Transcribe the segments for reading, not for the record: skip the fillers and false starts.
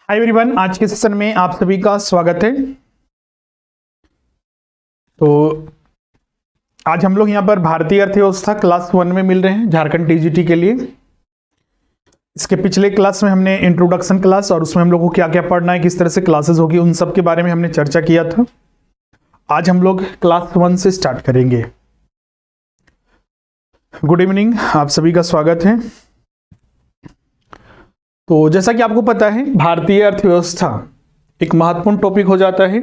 Hi everyone, आज के session में आप सभी का स्वागत है। तो आज हम लोग यहाँ पर भारतीय अर्थव्यवस्था क्लास 1 में मिल रहे हैं झारखंड टीजीटी के लिए। इसके पिछले क्लास में हमने इंट्रोडक्शन क्लास और उसमें हम लोग को क्या क्या पढ़ना है, किस तरह से क्लासेस होगी, उन सब के बारे में हमने चर्चा किया था। आज हम लोग क्लास 1 से स्टार्ट करेंगे। गुड इवनिंग, आप सभी का स्वागत है। तो जैसा कि आपको पता है, भारतीय अर्थव्यवस्था एक महत्वपूर्ण टॉपिक हो जाता है।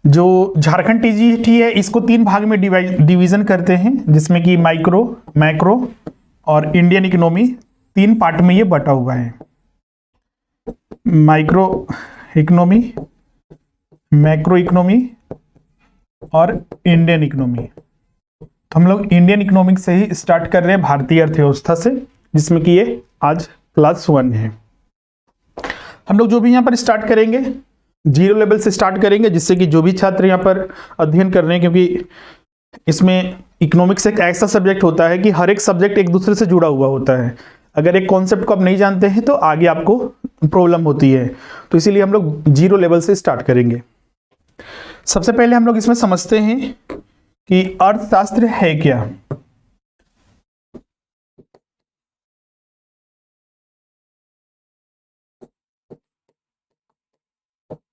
जो झारखंड टीजीटी है, इसको 3 भाग में डिवीजन करते हैं, जिसमें कि माइक्रो, मैक्रो और इंडियन इकोनॉमी 3 पार्ट में ये बटा हुआ है। माइक्रो इकोनॉमी, मैक्रो इकोनॉमी और इंडियन इकोनॉमी। तो हम लोग इंडियन इकोनॉमिक से ही स्टार्ट कर रहे हैं, भारतीय अर्थव्यवस्था से, जिसमें कि ये आज क्लास 1 है। हम लोग जो भी यहाँ पर स्टार्ट करेंगे 0 लेवल से स्टार्ट करेंगे, जिससे कि जो भी छात्र यहाँ पर अध्ययन कर रहे हैं, क्योंकि इसमें इकोनॉमिक्स एक ऐसा सब्जेक्ट होता है कि हर एक सब्जेक्ट एक दूसरे से जुड़ा हुआ होता है। अगर एक कॉन्सेप्ट को आप नहीं जानते हैं तो आगे आपको प्रॉब्लम होती है। तो इसीलिए हम लोग 0 लेवल से स्टार्ट करेंगे। सबसे पहले हम लोग इसमें समझते हैं कि अर्थशास्त्र है क्या।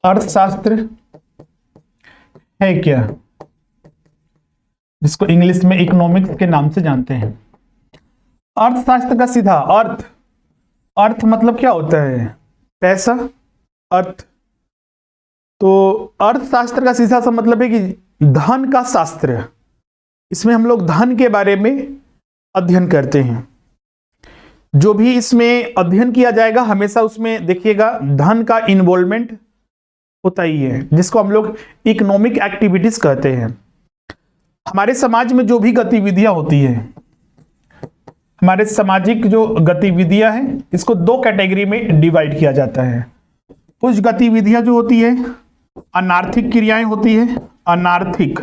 अर्थशास्त्र है क्या, जिसको इंग्लिश में इकोनॉमिक्स के नाम से जानते हैं। अर्थशास्त्र का सीधा अर्थ मतलब क्या होता है? पैसा, अर्थ। तो अर्थशास्त्र का सीधा सा मतलब है कि धन का शास्त्र। इसमें हम लोग धन के बारे में अध्ययन करते हैं। जो भी इसमें अध्ययन किया जाएगा, हमेशा उसमें देखिएगा धन का इन्वॉल्वमेंट होता ही है, जिसको हम लोग इकोनॉमिक एक्टिविटीज कहते हैं। हमारे समाज में जो भी गतिविधियां होती है, हमारे सामाजिक जो गतिविधियां हैं, इसको 2 कैटेगरी में डिवाइड किया जाता है। कुछ गतिविधियां जो होती है अनार्थिक क्रियाएं होती है, अनार्थिक,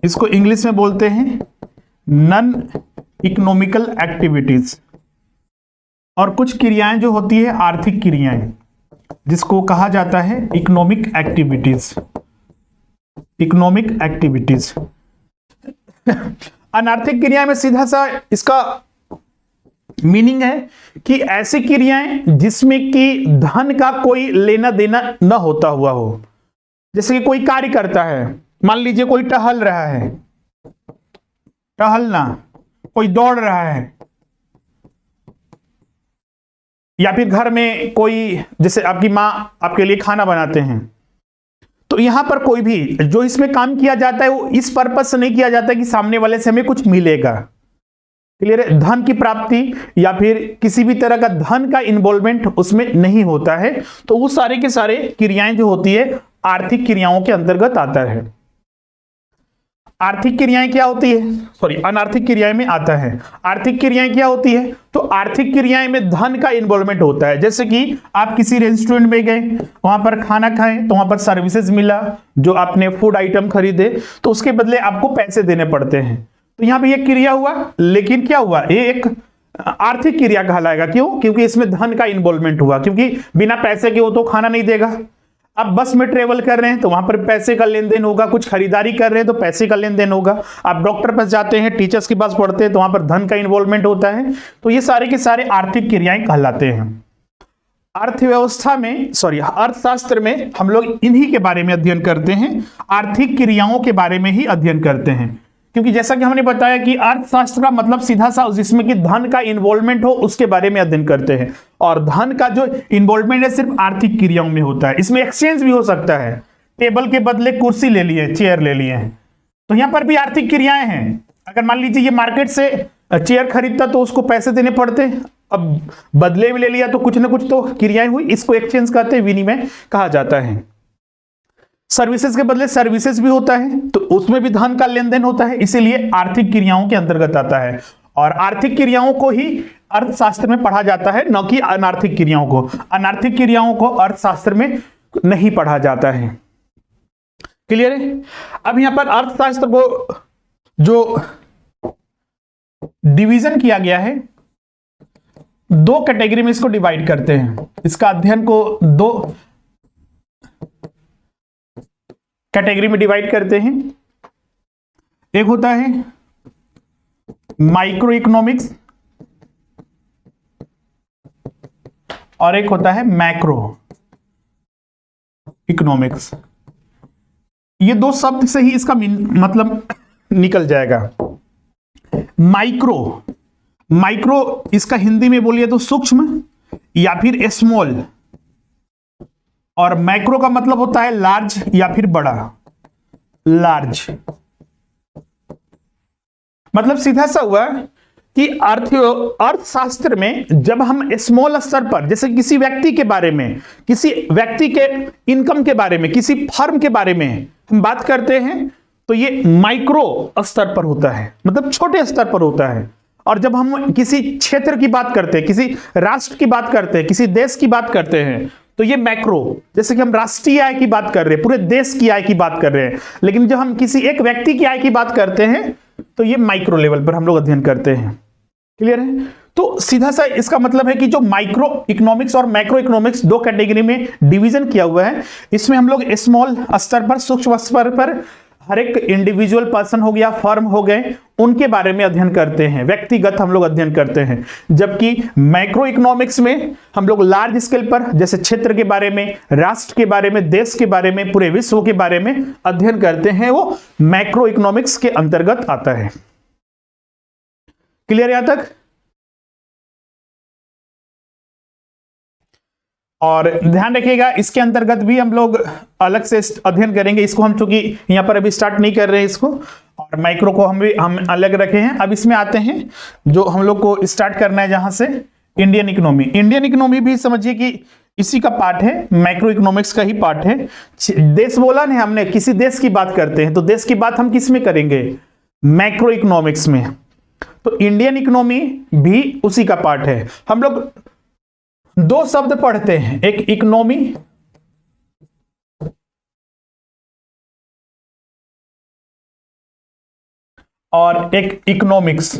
इसको इंग्लिश में बोलते हैं नॉन इकोनॉमिकल एक्टिविटीज। और कुछ क्रियाएं जो होती है आर्थिक क्रियाएं, जिसको कहा जाता है इकोनॉमिक एक्टिविटीज। इकोनॉमिक एक्टिविटीज अनार्थिक क्रिया में सीधा सा इसका मीनिंग है कि ऐसी क्रियाएं जिसमें कि धन का कोई लेना देना न होता हुआ हो। जैसे कि कोई कार्य करता है, मान लीजिए कोई टहल रहा है, टहलना, कोई दौड़ रहा है, या फिर घर में कोई, जैसे आपकी माँ आपके लिए खाना बनाते हैं, तो यहां पर कोई भी जो इसमें काम किया जाता है वो इस पर्पज से नहीं किया जाता है कि सामने वाले से हमें कुछ मिलेगा। क्लियर है? धन की प्राप्ति या फिर किसी भी तरह का धन का इन्वॉल्वमेंट उसमें नहीं होता है। तो वो सारे के सारे क्रियाएं जो होती है आर्थिक क्रियाओं के अंतर्गत आता है। आर्थिक क्रियाएं क्या होती है? सॉरी, अनार्थिक क्रियाएं में आता है। आर्थिक क्रियाएं क्या होती है? तो आर्थिक क्रियाएं में धन का इन्वॉल्वमेंट होता है। जैसे कि आप किसी रेस्टोरेंट में गए, वहां पर खाना खाएं, तो वहां पर सर्विसेज मिला, जो आपने फूड आइटम खरीदे, तो उसके बदले आपको पैसे देने पड़ते हैं। तो यहां पर यह क्रिया हुआ, लेकिन क्या हुआ, ये एक आर्थिक क्रिया कहलाएगा। क्यों? क्योंकि इसमें धन का इन्वॉल्वमेंट हुआ, क्योंकि बिना पैसे के वो तो खाना नहीं देगा। आप बस में ट्रेवल कर रहे हैं तो वहां पर पैसे का लेन देन होगा, कुछ खरीदारी कर रहे हैं तो पैसे का लेन देन होगा। आप डॉक्टर पास जाते हैं, टीचर्स के पास पढ़ते हैं, तो वहां पर धन का इन्वॉल्वमेंट होता है। तो ये सारे के सारे आर्थिक क्रियाएं कहलाते हैं। अर्थव्यवस्था में, सॉरी, अर्थशास्त्र में हम लोग इन्हीं के बारे में अध्ययन करते हैं, आर्थिक क्रियाओं के बारे में ही अध्ययन करते हैं। क्योंकि जैसा कि हमने बताया कि अर्थशास्त्र का मतलब सीधा सा जिसमें कि धन का इन्वॉल्वमेंट हो, उसके बारे में अध्ययन करते हैं। और धन का जो इन्वॉल्वमेंट है सिर्फ आर्थिक क्रियाओं में होता है। इसमें एक्सचेंज भी हो सकता है, टेबल के बदले कुर्सी ले लिए, चेयर ले लिए हैं, तो यहां पर भी आर्थिक क्रियाएं हैं। अगर मान लीजिए ये मार्केट से चेयर खरीदता तो उसको पैसे देने पड़ते, अब बदले में ले लिया तो कुछ ना कुछ तो क्रियाएं हुई, इसको एक्सचेंज कहते हैं, विनिमय कहा जाता है। सर्विसेज के बदले सर्विसेज भी होता है, तो उसमें भी धन का लेन देन होता है, इसीलिए आर्थिक क्रियाओं के अंतर्गत आता है। और आर्थिक क्रियाओं को ही अर्थशास्त्र में पढ़ा जाता है, न कि अनार्थिक क्रियाओं को। अनार्थिक क्रियाओं को अर्थशास्त्र में नहीं पढ़ा जाता है। क्लियर है? अब यहां पर अर्थशास्त्र को जो डिवीजन किया गया है दो कैटेगरी में इसको डिवाइड करते हैं, इसका अध्ययन को दो कैटेगरी में डिवाइड करते हैं। एक होता है माइक्रो इकोनॉमिक्स और एक होता है मैक्रो इकोनॉमिक्स। ये दो शब्द से ही इसका मतलब निकल जाएगा। माइक्रो इसका हिंदी में बोलिए तो सूक्ष्म या फिर स्मॉल, और मैक्रो का मतलब होता है लार्ज या फिर बड़ा। लार्ज मतलब सीधा सा हुआ कि अर्थशास्त्र में जब हम स्मॉल स्तर पर, जैसे किसी व्यक्ति के बारे में, किसी व्यक्ति के इनकम के बारे में, किसी फर्म के बारे में हम बात करते हैं, तो ये माइक्रो स्तर पर होता है, मतलब छोटे स्तर पर होता है। और जब हम किसी क्षेत्र की बात करते हैं, किसी राष्ट्र की बात करते हैं, किसी देश की बात करते हैं, तो ये मैक्रो, जैसे कि हम राष्ट्रीय आय की बात कर रहे हैं, पूरे देश की आय की बात कर रहे हैं। लेकिन जब हम किसी एक व्यक्ति की आय की बात करते हैं, तो ये माइक्रो लेवल पर हम लोग अध्ययन करते हैं। क्लियर है? तो सीधा सा इसका मतलब है कि जो माइक्रो इकोनॉमिक्स और मैक्रो इकोनॉमिक्स दो कैटेगरी में डिवीजन किया हुआ है, इसमें हम लोग स्मॉल स्तर पर, सूक्ष्म स्तर पर हर एक इंडिविजुअल पर्सन हो गया, फर्म हो गए, उनके बारे में अध्ययन करते हैं, व्यक्तिगत हम लोग अध्ययन करते हैं। जबकि मैक्रो इकोनॉमिक्स में हम लोग लार्ज स्केल पर, जैसे क्षेत्र के बारे में, राष्ट्र के बारे में, देश के बारे में, पूरे विश्व के बारे में अध्ययन करते हैं, वो मैक्रो इकोनॉमिक्स के अंतर्गत आता है। क्लियर यहां तक? और ध्यान रखिएगा, इसके अंतर्गत भी हम लोग अलग से अध्ययन करेंगे। इसको हम चूंकि यहां पर अभी स्टार्ट नहीं कर रहे हैं इसको, और माइक्रो को हम अलग रखे हैं। अब इसमें आते हैं जो हम लोग को स्टार्ट करना है, जहां से इंडियन इकोनॉमी। इंडियन इकोनॉमी भी समझिए कि इसी का पार्ट है, मैक्रो इकोनॉमिक्स का ही पार्ट है। देश बोला नहीं हमने, किसी देश की बात करते हैं, तो देश की बात हम किस में करेंगे? मैक्रो इकोनॉमिक्स में। तो इंडियन इकोनॉमी भी उसी का पार्ट है। हम लोग दो शब्द पढ़ते हैं, एक इकोनॉमी और एक इकोनॉमिक्स।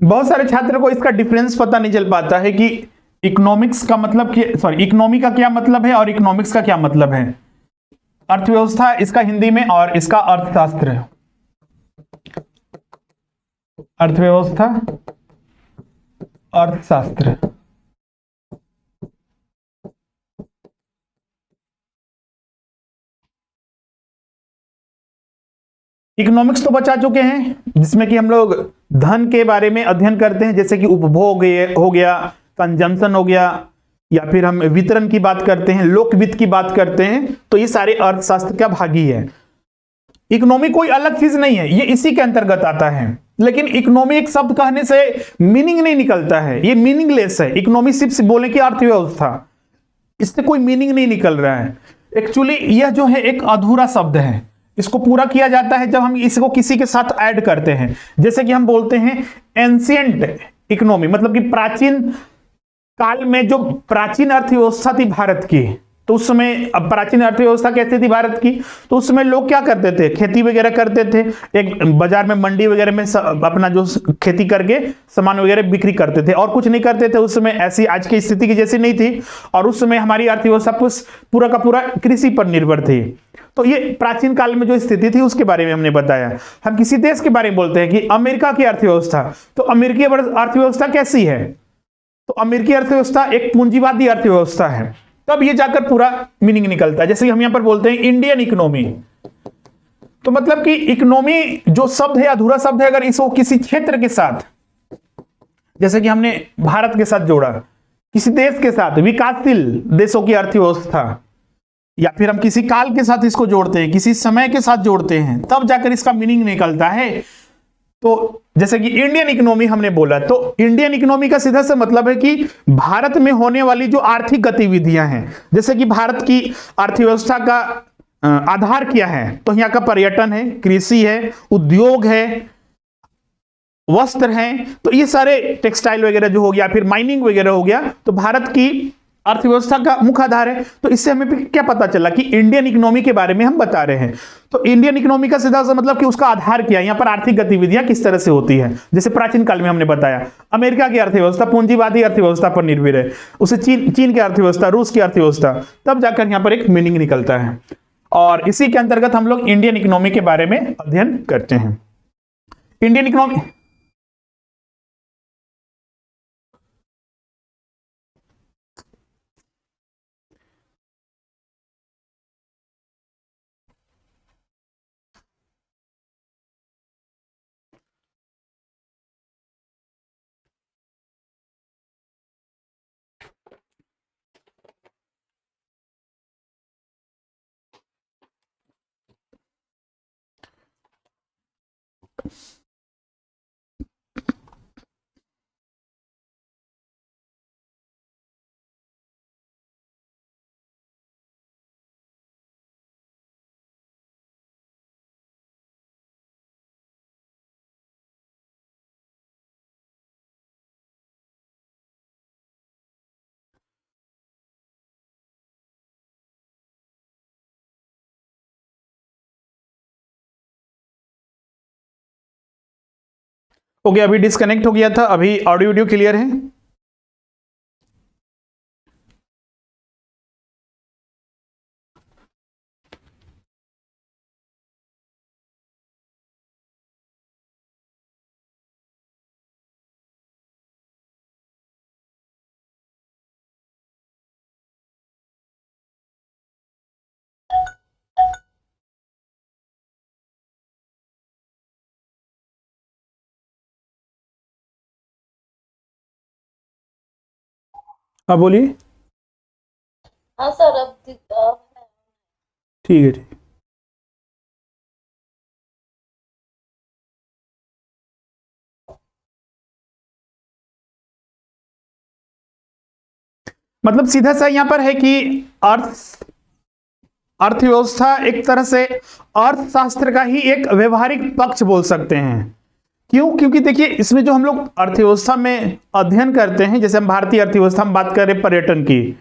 बहुत सारे छात्र को इसका डिफरेंस पता नहीं चल पाता है कि इकोनॉमिक्स का मतलब, इकोनॉमी का क्या मतलब है और इकोनॉमिक्स का क्या मतलब है। अर्थव्यवस्था इसका हिंदी में, और इसका अर्थशास्त्र, अर्थव्यवस्था, अर्थशास्त्र। इकोनॉमिक्स तो बचा चुके हैं, जिसमें कि हम लोग धन के बारे में अध्ययन करते हैं, जैसे कि उपभोग हो गया, कंजम्पशन हो गया, या फिर हम वितरण की बात करते हैं, लोक वित्त की बात करते हैं। तो ये सारे अर्थशास्त्र का भाग ही है। इकोनॉमी कोई अलग चीज नहीं है, ये इसी के अंतर्गत आता है। लेकिन इकोनॉमी एक शब्द कहने से मीनिंग नहीं निकलता है, ये मीनिंगलेस है। इकोनॉमी सिर्फ बोले कि अर्थव्यवस्था, इससे कोई मीनिंग नहीं निकल रहा है। एक्चुअली यह जो है एक अधूरा शब्द है, इसको पूरा किया जाता है जब हम इसको किसी के साथ ऐड करते हैं। जैसे कि हम बोलते हैं एंशिएंट इकोनॉमी, मतलब कि प्राचीन काल में जो प्राचीन अर्थव्यवस्था थी भारत की, तो उस समय, अब प्राचीन अर्थव्यवस्था कैसी थी भारत की, तो उस समय लोग क्या करते थे? खेती वगैरह करते थे, एक बाजार में, मंडी वगैरह में अपना जो खेती करके सामान वगैरह बिक्री करते थे, और कुछ नहीं करते थे। उस समय ऐसी आज की स्थिति की जैसी नहीं थी, और उस समय हमारी अर्थव्यवस्था पूरा का पूरा कृषि पर निर्भर थी। तो ये प्राचीन काल में जो स्थिति थी उसके बारे में हमने बताया। हम किसी देश के बारे में बोलते हैं कि अमेरिका की अर्थव्यवस्था, तो अमेरिकी अर्थव्यवस्था कैसी है? तो अमेरिकी अर्थव्यवस्था एक पूंजीवादी अर्थव्यवस्था है। तब ये जाकर पूरा मीनिंग निकलता है। जैसे हम यहां पर बोलते हैं इंडियन इकोनॉमी, तो मतलब कि इकोनॉमी जो शब्द है अधूरा शब्द है। अगर इसको किसी क्षेत्र के साथ, जैसे कि हमने भारत के साथ जोड़ा, किसी देश के साथ, विकासशील देशों की अर्थव्यवस्था, या फिर हम किसी काल के साथ इसको जोड़ते हैं, किसी समय के साथ जोड़ते हैं, तब जाकर इसका मीनिंग निकलता है। तो जैसे कि इंडियन इकोनॉमी हमने बोला, तो इंडियन इकोनॉमी का सीधा सा मतलब है कि भारत में होने वाली जो आर्थिक गतिविधियां हैं, जैसे कि भारत की अर्थव्यवस्था का आधार क्या है, तो यहाँ का पर्यटन है, कृषि है, उद्योग है, वस्त्र हैं, तो ये सारे टेक्सटाइल वगैरह जो हो गया, फिर माइनिंग वगैरह हो गया। तो भारत की अर्थव्यवस्था का मुख्य आधार है। तो इससे हमें क्या पता चला कि इंडियन इकोनॉमी के बारे में हम बता रहे हैं। तो इंडियन इकोनॉमी का सीधा सा मतलब कि उसका आधार क्या है, यहां पर आर्थिक गतिविधियां किस तरह से होती है। जैसे प्राचीन काल में हमने बताया अमेरिका की अर्थव्यवस्था पूंजीवादी अर्थव्यवस्था पर निर्भर है, उसे चीन की अर्थव्यवस्था, रूस की अर्थव्यवस्था, तब जाकर यहां पर एक मीनिंग निकलता है। और इसी के अंतर्गत हम लोग इंडियन इकोनॉमी के बारे में अध्ययन करते हैं। इंडियन इकोनॉमी हो गया, अभी डिस्कनेक्ट हो गया था, अभी ऑडियो वीडियो क्लियर है। हाँ बोलिए। हाँ सर, अब ठीक है ठीक। मतलब सीधा सा यहां पर है कि अर्थव्यवस्था एक तरह से अर्थशास्त्र का ही एक व्यवहारिक पक्ष बोल सकते हैं। क्यों? क्योंकि देखिए इसमें जो हम लोग अर्थव्यवस्था में अध्ययन करते हैं, जैसे हम भारतीय अर्थव्यवस्था में बात करें पर्यटन की,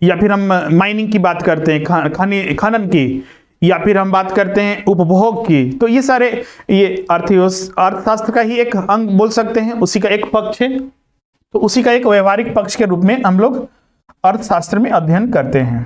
या फिर हम माइनिंग की बात करते हैं, खनन की, या फिर हम बात करते हैं उपभोग की, तो ये सारे ये अर्थशास्त्र का ही एक अंग बोल सकते हैं, उसी का एक पक्ष है। तो उसी का एक व्यवहारिक पक्ष के रूप में हम लोग अर्थशास्त्र में अध्ययन करते हैं।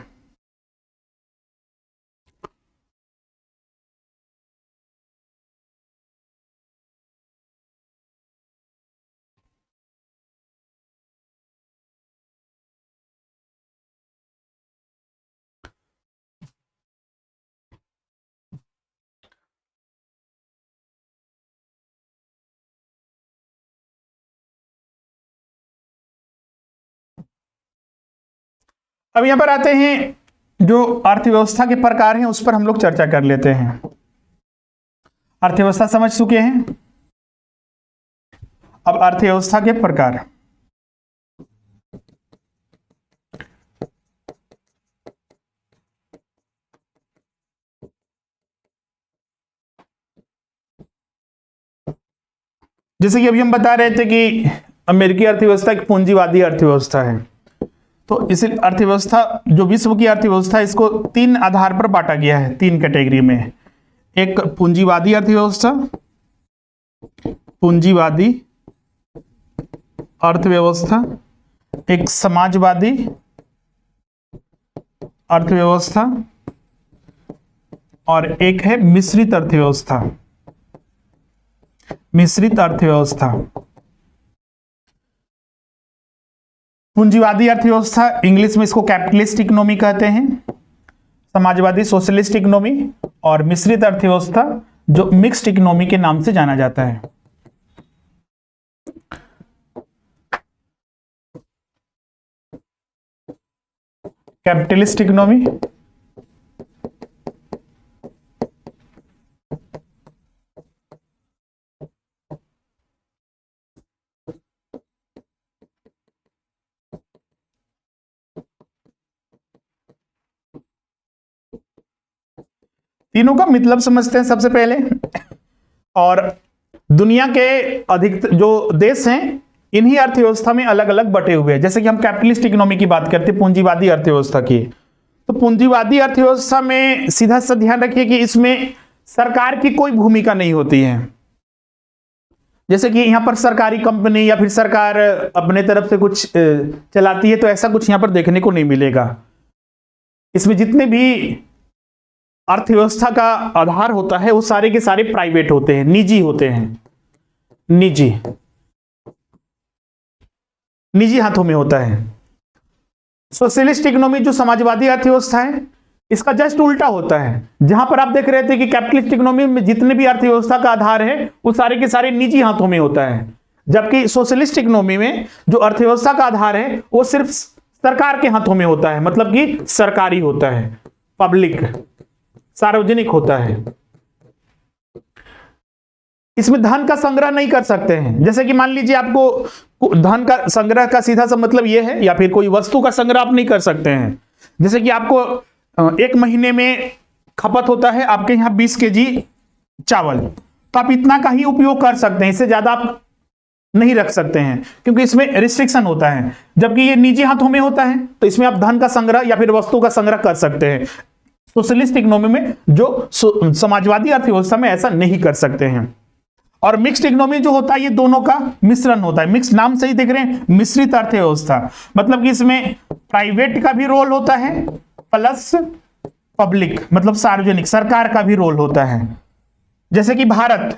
अब यहां पर आते हैं जो अर्थव्यवस्था के प्रकार हैं, उस पर हम लोग चर्चा कर लेते हैं। अर्थव्यवस्था समझ चुके हैं, अब अर्थव्यवस्था के प्रकार। जैसे कि अभी हम बता रहे थे कि अमेरिकी अर्थव्यवस्था एक पूंजीवादी अर्थव्यवस्था है। तो इस अर्थव्यवस्था जो विश्व की अर्थव्यवस्था, इसको तीन आधार पर बांटा गया है, तीन कैटेगरी में। एक पूंजीवादी अर्थव्यवस्था, पूंजीवादी अर्थव्यवस्था, एक समाजवादी अर्थव्यवस्था, और एक है मिश्रित अर्थव्यवस्था। मिश्रित अर्थव्यवस्था। पूंजीवादी अर्थव्यवस्था, इंग्लिश में इसको कैपिटलिस्ट इकोनॉमी कहते हैं, समाजवादी सोशलिस्ट इकोनॉमी, और मिश्रित अर्थव्यवस्था जो मिक्स्ड इकोनॉमी के नाम से जाना जाता है। कैपिटलिस्ट इकोनॉमी, तीनों का मतलब समझते हैं सबसे पहले। और दुनिया के अधिक जो देश हैं इन्हीं अर्थव्यवस्था में अलग अलग बटे हुए हैं। जैसे कि हम कैपिटलिस्ट इकोनॉमी की बात करते हैं, पूंजीवादी अर्थव्यवस्था की, तो पूंजीवादी अर्थव्यवस्था में सीधा सा ध्यान रखिए कि इसमें सरकार की कोई भूमिका नहीं होती है। जैसे कि यहां पर सरकारी कंपनी या फिर सरकार अपने तरफ से कुछ चलाती है, तो ऐसा कुछ यहां पर देखने को नहीं मिलेगा। इसमें जितने भी अर्थव्यवस्था का आधार होता है वो सारे के सारे प्राइवेट होते हैं, निजी होते हैं, निजी हाथों में होता है। सोशलिस्ट इकोनॉमी जो समाजवादी अर्थव्यवस्था है, इसका जस्ट उल्टा होता है। जहां पर आप देख रहे थे कि कैपिटलिस्ट इकोनॉमी में जितने भी अर्थव्यवस्था का आधार है वो सारे के सारे निजी हाथों में होता है, जबकि सोशलिस्ट इकोनॉमी में जो अर्थव्यवस्था का आधार है वो सिर्फ सरकार के हाथों में होता है, मतलब कि सरकारी होता है, पब्लिक, सार्वजनिक होता है। इसमें धन का संग्रह नहीं कर सकते हैं। जैसे कि मान लीजिए आपको धन का संग्रह का सीधा सा मतलब यह है, या फिर कोई वस्तु का संग्रह आप नहीं कर सकते हैं। जैसे कि आपको एक महीने में खपत होता है आपके यहाँ 20 केजी चावल, तो आप इतना का ही उपयोग कर सकते हैं, इससे ज्यादा आप नहीं रख सकते हैं, क्योंकि इसमें रिस्ट्रिक्शन होता है। जबकि ये निजी हाथों में होता है तो इसमें आप धन का संग्रह या फिर वस्तु का संग्रह कर सकते हैं। सोशलिस्ट इकोनॉमी में, जो समाजवादी अर्थव्यवस्था में, ऐसा नहीं कर सकते हैं। और मिक्स्ड इकोनॉमी जो होता है ये दोनों का मिश्रण होता है। मिक्स्ड नाम से ही देख रहे हैं, मिश्रित अर्थव्यवस्था, मतलब कि इसमें प्राइवेट का भी रोल होता है प्लस पब्लिक, मतलब सार्वजनिक, सरकार का भी रोल होता है। जैसे कि भारत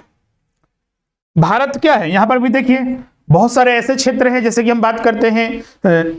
क्या है, यहां पर भी देखिए बहुत सारे ऐसे क्षेत्र हैं। जैसे कि हम बात करते हैं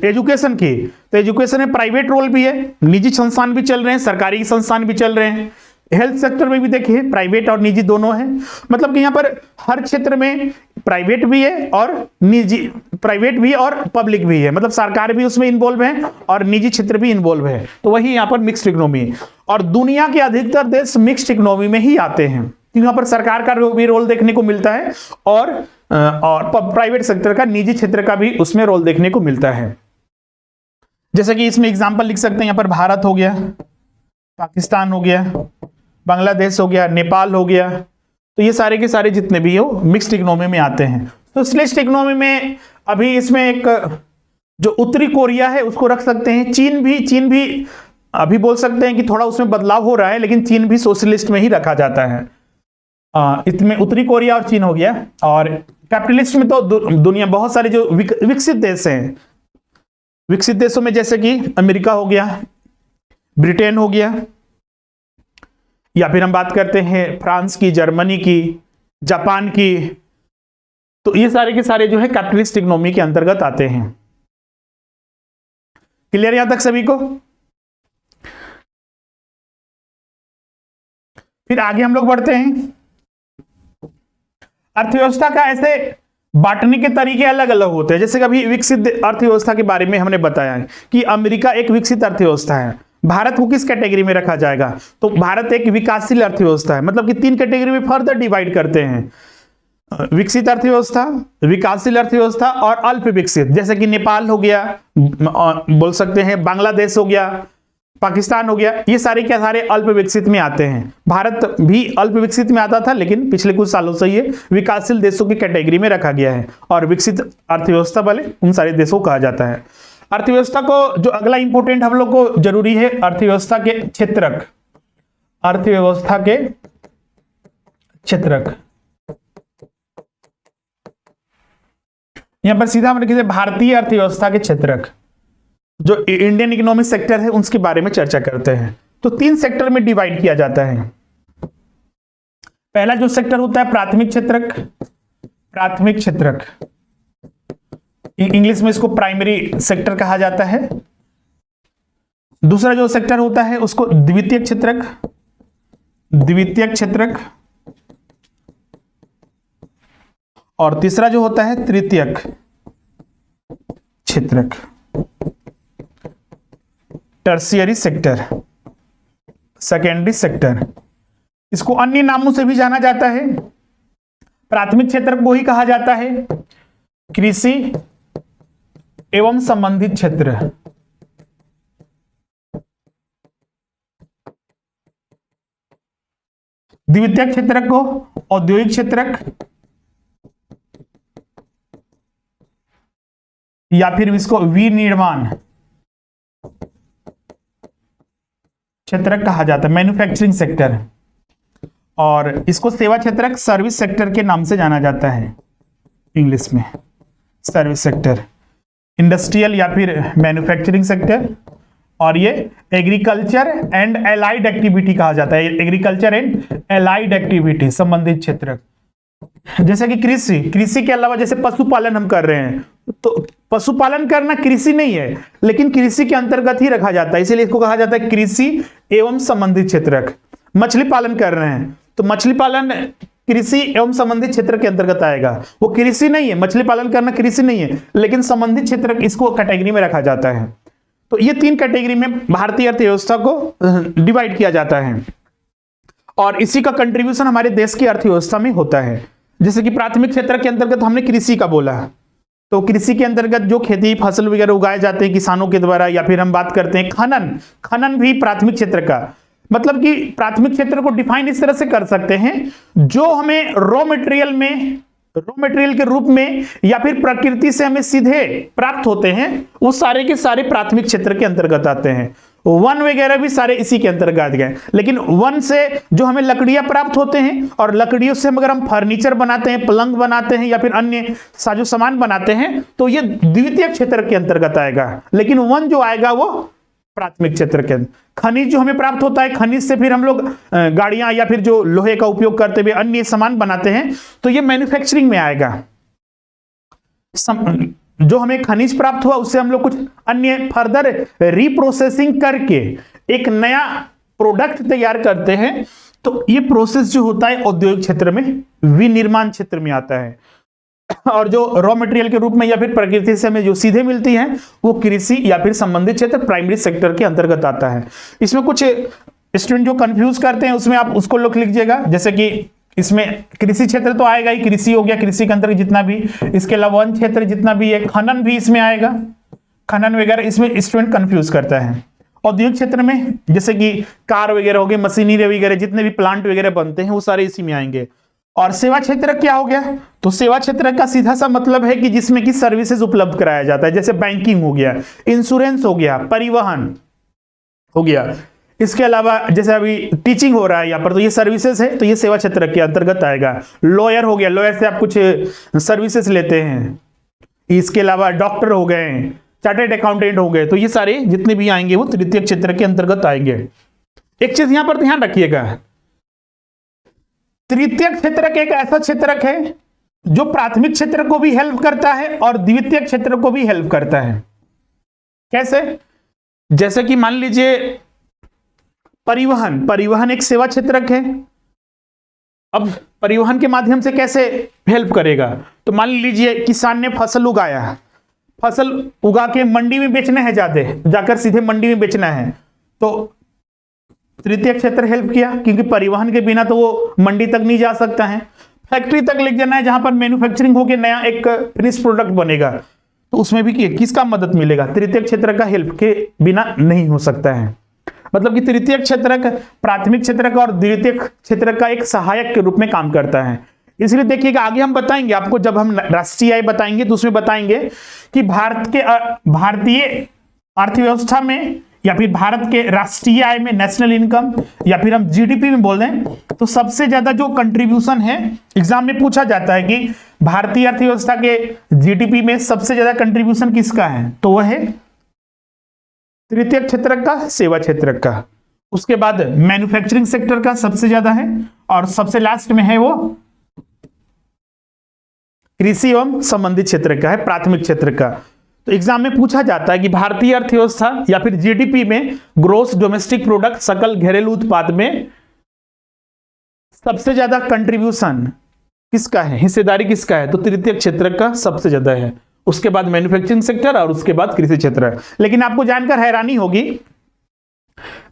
एजुकेशन की, तो एजुकेशन में प्राइवेट रोल भी है, निजी संस्थान भी चल रहे हैं, सरकारी संस्थान भी चल रहे हैं। हेल्थ सेक्टर में भी देखिए प्राइवेट और निजी दोनों हैं, मतलब कि यहाँ पर हर क्षेत्र में प्राइवेट भी है और निजी, प्राइवेट भी और पब्लिक भी है, मतलब सरकार भी उसमें इन्वॉल्व है और निजी क्षेत्र भी इन्वॉल्व है। तो वही यहाँ पर मिक्स्ड इकोनॉमी है। और दुनिया के अधिकतर देश मिक्स्ड इकोनॉमी में ही आते हैं, यहाँ पर सरकार का भी रोल देखने को मिलता है और प्राइवेट सेक्टर का, निजी क्षेत्र का भी उसमें रोल देखने को मिलता है। जैसे कि इसमें एग्जाम्पल लिख सकते हैं, यहाँ पर भारत हो गया, पाकिस्तान हो गया, बांग्लादेश हो गया, नेपाल हो गया, तो ये सारे के सारे जितने भी हो मिक्स्ड इकोनॉमी में आते हैं। सोशलिस्ट इकोनॉमी में अभी इसमें एक जो उत्तरी कोरिया है उसको रख सकते हैं, चीन भी अभी बोल सकते हैं कि थोड़ा उसमें बदलाव हो रहा है, लेकिन चीन भी सोशलिस्ट में ही रखा जाता है। इसमें उत्तरी कोरिया और चीन हो गया। और कैपिटलिस्ट में तो दुनिया बहुत सारे जो विकसित देश हैं, विकसित देशों में जैसे कि अमेरिका हो गया, ब्रिटेन हो गया, या फिर हम बात करते हैं फ्रांस की, जर्मनी की, जापान की, तो ये सारे के सारे जो है कैपिटलिस्ट इकोनॉमी के अंतर्गत आते हैं। क्लियर यहां तक सभी को? फिर आगे हम लोग बढ़ते हैं। अर्थव्यवस्था का ऐसे बांटने के तरीके अलग अलग होते हैं। जैसे कि अभी विकसित अर्थव्यवस्था के बारे में हमने बताया है कि अमेरिका एक विकसित अर्थव्यवस्था है। भारत को किस कैटेगरी में रखा जाएगा? तो भारत एक विकासशील अर्थव्यवस्था है, मतलब कि 3 कैटेगरी में फर्दर डिवाइड करते हैं, विकसित अर्थव्यवस्था, विकासशील अर्थव्यवस्था और अल्प विकसित। जैसे कि नेपाल हो गया, बोल सकते हैं बांग्लादेश हो गया, पाकिस्तान हो गया, ये सारे क्या सारे अल्प विकसित में आते हैं। भारत भी अल्प विकसित में आता था, लेकिन पिछले कुछ सालों से ये विकासशील देशों की कैटेगरी में रखा गया है, और विकसित अर्थव्यवस्था वाले उन सारे देशों को कहा जाता है। अर्थव्यवस्था को जो अगला इंपॉर्टेंट हम लोग को जरूरी है, अर्थव्यवस्था के क्षेत्रक, अर्थव्यवस्था के क्षेत्रक। यहां पर सीधा हम लिखिए भारतीय अर्थव्यवस्था के क्षेत्रक। जो इंडियन इकोनॉमिक सेक्टर है उसके बारे में चर्चा करते हैं। तो 3 सेक्टर में डिवाइड किया जाता है। पहला जो सेक्टर होता है प्राथमिक क्षेत्रक, प्राथमिक क्षेत्रक, इंग्लिश में इसको प्राइमरी सेक्टर कहा जाता है। दूसरा जो सेक्टर होता है उसको द्वितीयक क्षेत्रक, द्वितीयक क्षेत्रक, और तीसरा जो होता है तृतीयक क्षेत्रक, टर्शियरी सेक्टर, सेकेंडरी सेक्टर। इसको अन्य नामों से भी जाना जाता है। प्राथमिक क्षेत्र को ही कहा जाता है कृषि एवं संबंधित क्षेत्र। द्वितीयक क्षेत्रक को औद्योगिक क्षेत्रक, या फिर इसको विनिर्माण क्षेत्रक कहा जाता है, मैन्युफैक्चरिंग सेक्टर। और इसको सेवा क्षेत्रक सर्विस सेक्टर के नाम से जाना जाता है इंग्लिश में, सर्विस सेक्टर, इंडस्ट्रियल या फिर मैन्युफैक्चरिंग सेक्टर। और ये एग्रीकल्चर एंड एलाइड एक्टिविटी कहा जाता है, एग्रीकल्चर एंड एलाइड एक्टिविटी संबंधित क्षेत्र। जैसे कि कृषि, कृषि के अलावा जैसे पशुपालन हम कर रहे हैं, तो पशुपालन करना कृषि नहीं है, लेकिन कृषि के अंतर्गत ही रखा जाता है, इसीलिए इसको कहा जाता है कृषि एवं संबंधित क्षेत्रक। मछली पालन कर रहे हैं तो मछली पालन कृषि एवं संबंधित क्षेत्र के अंतर्गत आएगा, वो कृषि नहीं है, मछली पालन करना कृषि नहीं है, लेकिन संबंधित क्षेत्र इसको कैटेगरी में रखा जाता है। तो ये 3 कैटेगरी में भारतीय अर्थव्यवस्था को डिवाइड किया जाता है और इसी का कंट्रीब्यूशन हमारे देश की अर्थव्यवस्था में होता है। जैसे कि प्राथमिक क्षेत्र के अंतर्गत हमने कृषि का बोला, तो कृषि के अंतर्गत जो खेती फसल वगैरह उगाए जाते हैं किसानों के द्वारा, या फिर हम बात करते हैं खनन, खनन भी प्राथमिक क्षेत्र का, मतलब कि प्राथमिक क्षेत्र को डिफाइन इस तरह से कर सकते हैं, जो हमें रॉ मटेरियल के रूप में या फिर प्रकृति से हमें सीधे प्राप्त होते हैं, वो सारे के सारे प्राथमिक क्षेत्र के अंतर्गत आते हैं। वन वगैरह भी सारे इसी के अंतर्गत गए, लेकिन वन से जो हमें लकड़ियां प्राप्त होते हैं और लकड़ियों से अगर हम फर्नीचर बनाते हैं, पलंग बनाते हैं या फिर अन्य साजो सामान बनाते हैं, तो ये द्वितीय क्षेत्र के अंतर्गत आएगा, लेकिन वन जो आएगा वो प्राथमिक क्षेत्र के अंदर। खनिज जो हमें प्राप्त होता है, खनिज से फिर हम लोग गाड़ियां या फिर जो लोहे का उपयोग करते हुए अन्य सामान बनाते हैं, तो ये मैन्युफैक्चरिंग में आएगा। जो हमें खनिज प्राप्त हुआ उससे हम लोग कुछ अन्य फर्दर रिप्रोसेसिंग करके एक नया प्रोडक्ट तैयार करते हैं, तो ये प्रोसेस जो होता है औद्योगिक क्षेत्र में, विनिर्माण क्षेत्र में आता है। और जो रॉ मटेरियल के रूप में या फिर प्रकृति से हमें जो सीधे मिलती है, वो कृषि या फिर संबंधित क्षेत्र प्राइमरी सेक्टर के अंतर्गत आता है। इसमें कुछ स्टूडेंट जो कंफ्यूज करते हैं उसमें आप उसको लोग लिखिएगा, जैसे कि इसमें कृषि क्षेत्र तो आएगा ही, कृषि हो गया, कृषि के अंतर्गत जितना भी, इसके अलावा वन क्षेत्र जितना भी है, खनन भी इसमें आएगा, खनन वगैरह इसमें स्टूडेंट कंफ्यूज करता है। औद्योगिक क्षेत्र में जैसे कि कार वगैरह हो गए, मशीनरी वगैरह, जितने भी प्लांट वगैरह बनते हैं वो सारे इसी में आएंगे। और सेवा क्षेत्र क्या हो गया, तो सेवा क्षेत्र का सीधा सा मतलब है कि जिसमें कि सर्विसेज उपलब्ध कराया जाता है, जैसे बैंकिंग हो गया, इंश्योरेंस हो गया, परिवहन हो गया, इसके अलावा जैसे अभी टीचिंग हो रहा है यहाँ पर, तो ये सर्विसेज है, तो ये सेवा क्षेत्र के अंतर्गत आएगा। लॉयर हो गया, लॉयर से आप कुछ सर्विसेज लेते हैं, इसके अलावा डॉक्टर हो गए, चार्टर्ड अकाउंटेंट हो गए, तो ये सारे जितने भी आएंगे वो तृतीय क्षेत्र के अंतर्गत आएंगे। एक चीज यहां पर ध्यान रखिएगा, तृतीय क्षेत्रक एक ऐसा क्षेत्रक है जो प्राथमिक क्षेत्र को भी हेल्प करता है और द्वितीय क्षेत्र को भी हेल्प करता है। कैसे? जैसे कि मान लीजिए परिवहन, परिवहन एक सेवा क्षेत्रक है। अब परिवहन के माध्यम से कैसे हेल्प करेगा, तो मान लीजिए किसान ने फसल उगाया, फसल उगा के मंडी में बेचना है, जाकर सीधे मंडी में बेचना है, तो तृतीय क्षेत्र हेल्प किया, क्योंकि परिवहन के बिना तो वो मंडी तक नहीं जा सकता है। फैक्ट्री तक ले जाना है जहां पर मैन्युफैक्चरिंग होकर नया एक फिनिश प्रोडक्ट बनेगा, तो उसमें भी किसका मदद मिलेगा, तृतीय क्षेत्र का हेल्प के बिना नहीं हो सकता है। मतलब कि तृतीय क्षेत्रक प्राथमिक क्षेत्रक और द्वितीय क्षेत्रक का एक सहायक के रूप में काम करता है। इसलिए देखिएगा आगे हम बताएंगे आपको, जब हम राष्ट्रीय आय बताएंगे तो उसमें बताएंगे कि भारतीय अर्थव्यवस्था में या फिर भारत के राष्ट्रीय आय में, नेशनल इनकम या फिर हम जीडीपी में बोल दें, तो सबसे ज्यादा जो कंट्रीब्यूशन है, एग्जाम में पूछा जाता है कि भारतीय अर्थव्यवस्था के जीडीपी में सबसे ज्यादा कंट्रीब्यूशन किसका है, तो वह है तृतीय क्षेत्रक का, सेवा क्षेत्रक का। उसके बाद मैन्युफैक्चरिंग सेक्टर का सबसे ज्यादा है, और सबसे लास्ट में है वो कृषि एवं संबंधित क्षेत्र का है, प्राथमिक क्षेत्र का। तो एग्जाम में पूछा जाता है कि भारतीय अर्थव्यवस्था या फिर जीडीपी में, ग्रोस डोमेस्टिक प्रोडक्ट, सकल घरेलू उत्पाद में सबसे ज्यादा कंट्रीब्यूशन किसका है, हिस्सेदारी किसका है, तो तृतीय क्षेत्र का सबसे ज्यादा है। उसके बाद मैन्युफैक्चरिंग सेक्टर और उसके बाद कृषि क्षेत्र है। लेकिन आपको जानकर हैरानी होगी,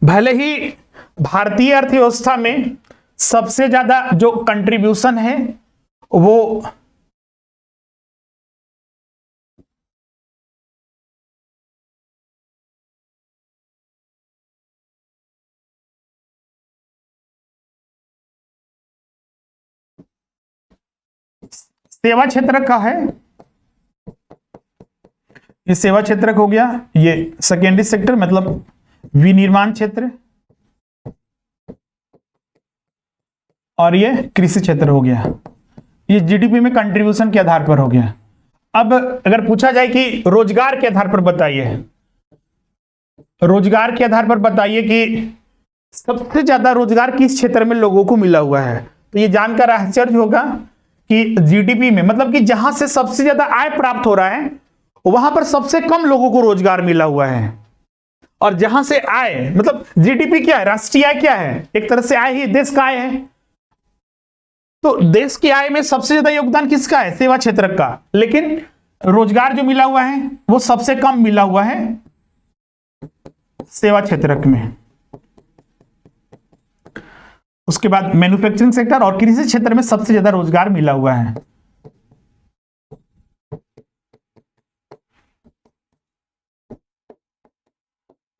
भले ही भारतीय अर्थव्यवस्था में सबसे ज्यादा जो कंट्रीब्यूशन है वो सेवा क्षेत्र का है, ये सेवा क्षेत्रक हो गया, ये सेकेंडरी सेक्टर मतलब विनिर्माण क्षेत्र, और ये कृषि क्षेत्र हो गया। ये जीडीपी में कंट्रीब्यूशन के आधार पर हो गया। अब अगर पूछा जाए कि रोजगार के आधार पर बताइए, रोजगार के आधार पर बताइए कि सबसे ज्यादा रोजगार किस क्षेत्र में लोगों को मिला हुआ है, तो ये जानकर आश्चर्य होगा कि जीडीपी में मतलब कि जहां से सबसे ज्यादा आय प्राप्त हो रहा है वहां पर सबसे कम लोगों को रोजगार मिला हुआ है। और जहां से आय मतलब जीडीपी क्या है, राष्ट्रीय आय क्या है, एक तरह से आय ही देश का आय है। तो देश की आय में सबसे ज्यादा योगदान किसका है, सेवा क्षेत्र का, लेकिन रोजगार जो मिला हुआ है वो सबसे कम मिला हुआ है सेवा क्षेत्र में। उसके बाद मैन्युफैक्चरिंग सेक्टर और कृषि क्षेत्र में सबसे ज्यादा रोजगार मिला हुआ है।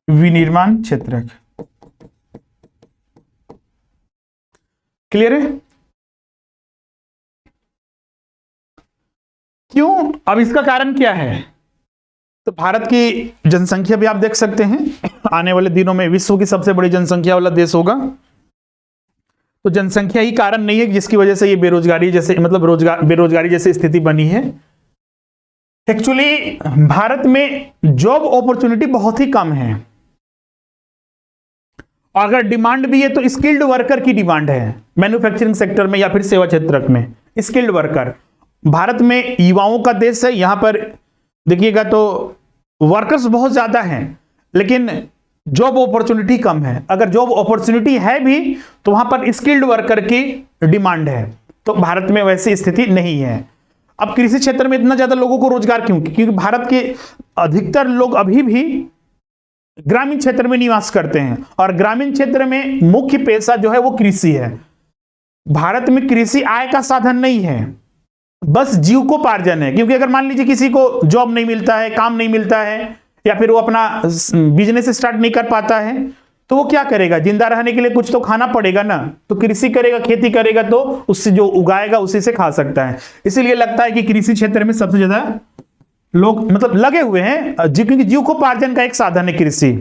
विनिर्माण क्षेत्र क्लियर है? क्यों? अब इसका कारण क्या है? तो भारत की जनसंख्या भी आप देख सकते हैं, आने वाले दिनों में विश्व की सबसे बड़ी जनसंख्या वाला देश होगा। तो जनसंख्या ही कारण नहीं है जिसकी वजह से ये बेरोजगारी जैसे मतलब बेरोजगारी जैसी स्थिति बनी है। एक्चुअली भारत में जॉब अपॉर्चुनिटी बहुत ही कम है, और अगर डिमांड भी है तो स्किल्ड वर्कर की डिमांड है मैन्युफैक्चरिंग सेक्टर में या फिर सेवा क्षेत्र में। स्किल्ड वर्कर, भारत में युवाओं का देश है, यहां पर देखिएगा तो वर्कर्स बहुत ज्यादा हैं लेकिन जॉब अपॉर्चुनिटी कम है। अगर जॉब अपॉर्चुनिटी है भी तो वहां पर स्किल्ड वर्कर की डिमांड है, तो भारत में वैसी स्थिति नहीं है। अब कृषि क्षेत्र में इतना ज्यादा लोगों को रोजगार क्यों? क्योंकि भारत के अधिकतर लोग अभी भी ग्रामीण क्षेत्र में निवास करते हैं, और ग्रामीण क्षेत्र में मुख्य पेशा जो है वो कृषि है। भारत में कृषि आय का साधन नहीं है, बस जीविकोपार्जन है। क्योंकि अगर मान लीजिए किसी को जॉब नहीं मिलता है, काम नहीं मिलता है, या फिर वो अपना बिजनेस स्टार्ट नहीं कर पाता है, तो वो क्या करेगा? जिंदा रहने के लिए कुछ तो खाना पड़ेगा ना, तो कृषि करेगा, खेती करेगा, तो उससे जो उगाएगा उसी से खा सकता है। इसीलिए लगता है कि कृषि क्षेत्र में सबसे ज्यादा लोग मतलब लगे हुए हैं, क्योंकि जीविकोपार्जन का एक साधन है कृषि।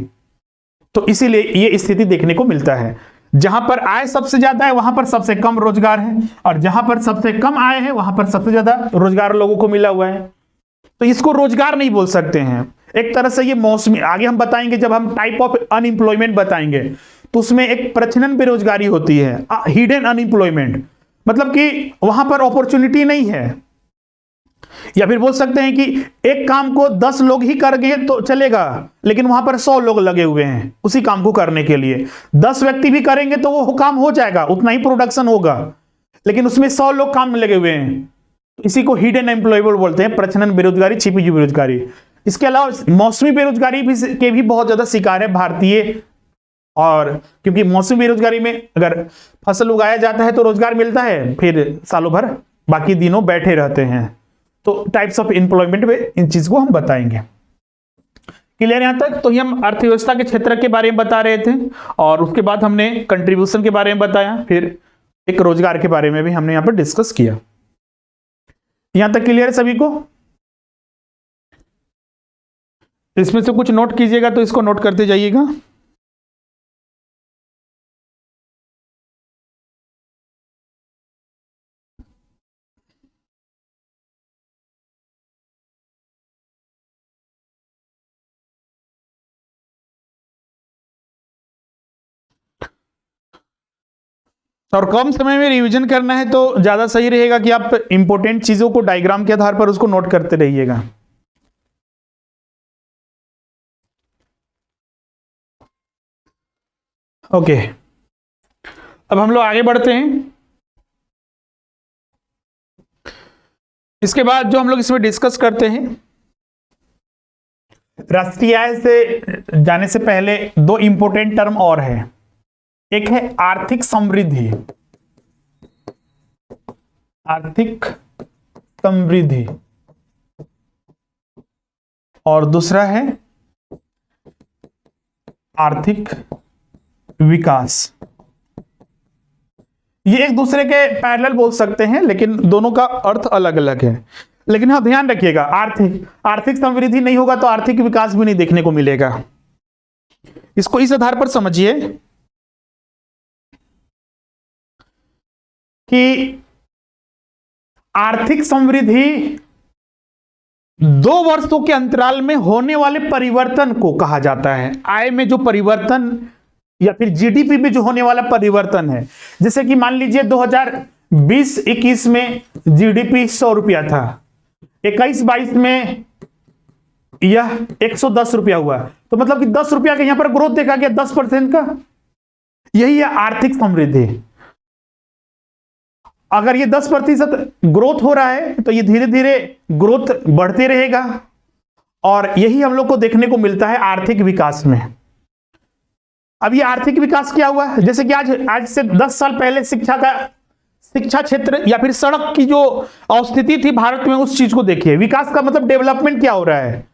तो इसीलिए ये स्थिति देखने को मिलता है, जहां पर आय सबसे ज्यादा है वहां पर सबसे कम रोजगार है, और जहां पर सबसे कम आय है वहां पर सबसे ज्यादा रोजगार लोगों को मिला हुआ है। तो इसको रोजगार नहीं बोल सकते हैं, एक तरह से ये मौसमी। आगे हम बताएंगे, जब हम टाइप ऑफ अनएम्प्लॉयमेंट बताएंगे तो उसमें एक प्रच्छन्न बेरोजगारी होती है, हिडन अनएम्प्लॉयमेंट, मतलब कि वहां पर अपॉर्चुनिटी नहीं है। या फिर बोल सकते हैं कि एक काम को 10 लोग ही करेंगे तो चलेगा, लेकिन वहां पर 100 लोग लगे हुए हैं उसी काम को करने के लिए। 10 व्यक्ति भी करेंगे तो वो काम हो जाएगा, उतना ही प्रोडक्शन होगा, लेकिन उसमें 100 लोग काम में लगे हुए हैं। इसी को हिडन एम्प्लॉयबल बोलते हैं, प्रच्छन्न बेरोजगारी, छिपी हुई बेरोजगारी। इसके अलावा मौसमी बेरोजगारी भी के भी बहुत ज्यादा शिकार है भारतीय, और क्योंकि मौसमी बेरोजगारी में अगर फसल उगाया जाता है तो रोजगार मिलता है, फिर सालों भर बाकी दिनों बैठे रहते हैं। तो टाइप्स ऑफ एम्प्लॉयमेंट में इन चीज को हम बताएंगे। क्लियर यहां तक? तो ये हम अर्थव्यवस्था के क्षेत्र के बारे में बता रहे थे, और उसके बाद हमने कंट्रीब्यूशन के बारे में बताया, फिर एक रोजगार के बारे में भी हमने यहां पर डिस्कस किया। यहां तक क्लियर है सभी को? इसमें से कुछ नोट कीजिएगा तो इसको नोट करते जाइएगा। और कम समय में रिवीजन करना है तो ज्यादा सही रहेगा कि आप इंपॉर्टेंट चीजों को डायग्राम के आधार पर उसको नोट करते रहिएगा। ओके, अब हम लोग आगे बढ़ते हैं। इसके बाद जो हम लोग इसमें डिस्कस करते हैं, राष्ट्रीय आय से जाने से पहले दो इंपॉर्टेंट टर्म और है। एक है आर्थिक समृद्धि, आर्थिक समृद्धि, और दूसरा है आर्थिक विकास। ये एक दूसरे के पैरेलल बोल सकते हैं, लेकिन दोनों का अर्थ अलग अलग है। लेकिन हाँ ध्यान रखिएगा, आर्थिक आर्थिक समृद्धि नहीं होगा तो आर्थिक विकास भी नहीं देखने को मिलेगा। इसको इस आधार पर समझिए कि आर्थिक समृद्धि 2 वर्षों के अंतराल में होने वाले परिवर्तन को कहा जाता है। आय में जो परिवर्तन या फिर जीडीपी में जो होने वाला परिवर्तन है, जैसे कि मान लीजिए 2020-21 में जीडीपी 100 रुपया था, 21-22 में यह 110 रुपया हुआ, तो मतलब कि 10 रुपया का यहां पर ग्रोथ देखा गया 10% का। यही है आर्थिक समृद्धि। अगर ये 10% ग्रोथ हो रहा है तो ये धीरे धीरे ग्रोथ बढ़ते रहेगा, और यही हम लोग को देखने को मिलता है आर्थिक विकास में। अब ये आर्थिक विकास क्या हुआ, जैसे कि आज से 10 साल पहले शिक्षा क्षेत्र या फिर सड़क की जो स्थिति थी भारत में, उस चीज को देखिए। विकास का मतलब डेवलपमेंट क्या हो रहा है।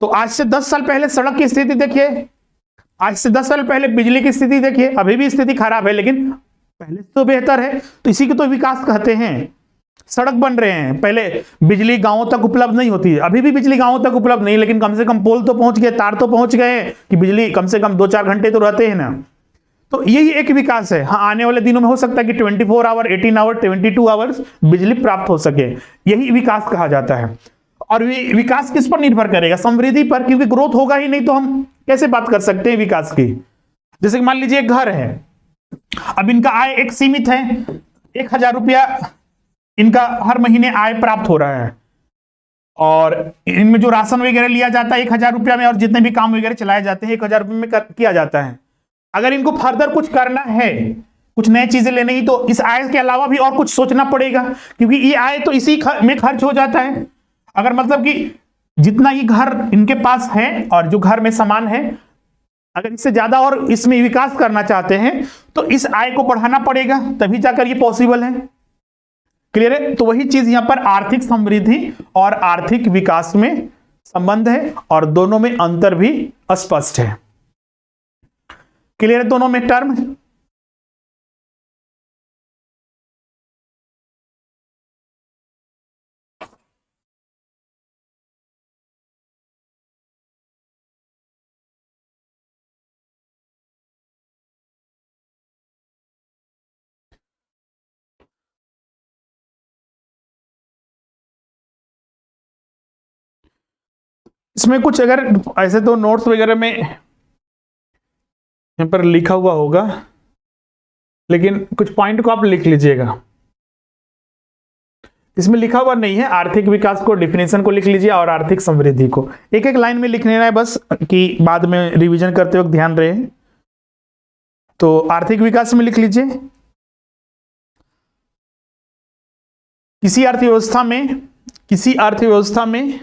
तो आज से 10 साल पहले सड़क की स्थिति देखिए, आज से 10 साल पहले बिजली की स्थिति देखिए। अभी भी स्थिति खराब है लेकिन पहले तो बेहतर है, तो इसी को तो विकास कहते हैं। सड़क बन रहे हैं, पहले बिजली गांवों तक उपलब्ध नहीं होती, अभी भी बिजली गांवों तक उपलब्ध नहीं, लेकिन कम से कम पोल तो पहुंच गए, तार तो पहुंच गए कि बिजली कम से कम 2-4 घंटे तो रहते हैं ना। तो यही एक विकास है। हाँ, आने वाले दिनों में हो सकता है कि 24 आवर, 18 आवर, 22 आवर्स बिजली प्राप्त हो सके, यही विकास कहा जाता है। और विकास किस पर निर्भर करेगा, समृद्धि पर, क्योंकि ग्रोथ होगा ही नहीं तो हम कैसे बात कर सकते हैं विकास की। जैसे कि मान लीजिए एक घर है, अब इनका आय एक सीमित है, 1000 रुपया इनका हर महीने आय प्राप्त हो रहा है, और इनमें जो राशन वगैरह लिया जाता है 1000 रुपया में, और जितने भी काम वगैरह चलाए जाते हैं 1000 रुपये में किया जाता है। अगर इनको फर्दर कुछ करना है, कुछ नई चीजें लेने ही, तो इस आय के अलावा भी और कुछ सोचना पड़ेगा, क्योंकि ये आय तो इसी में खर्च हो जाता है। अगर मतलब कि जितना ये घर इनके पास है और जो घर में सामान है, अगर इससे ज्यादा और इसमें विकास करना चाहते हैं तो इस आय को बढ़ाना पड़ेगा, तभी जाकर ये पॉसिबल है। क्लियर है। तो वही चीज यहां पर आर्थिक समृद्धि और आर्थिक विकास में संबंध है, और दोनों में अंतर भी स्पष्ट है। क्लियर है दोनों में टर्म। इसमें कुछ अगर ऐसे तो नोट्स वगैरह में यहां पर लिखा हुआ होगा, लेकिन कुछ पॉइंट को आप लिख लीजिएगा। इसमें लिखा हुआ नहीं है, आर्थिक विकास को डिफिनेशन को लिख लीजिए और आर्थिक समृद्धि को एक एक लाइन में लिख लेना है बस, कि बाद में रिवीजन करते वक्त ध्यान रहे। तो आर्थिक विकास में लिख लीजिए, किसी अर्थव्यवस्था में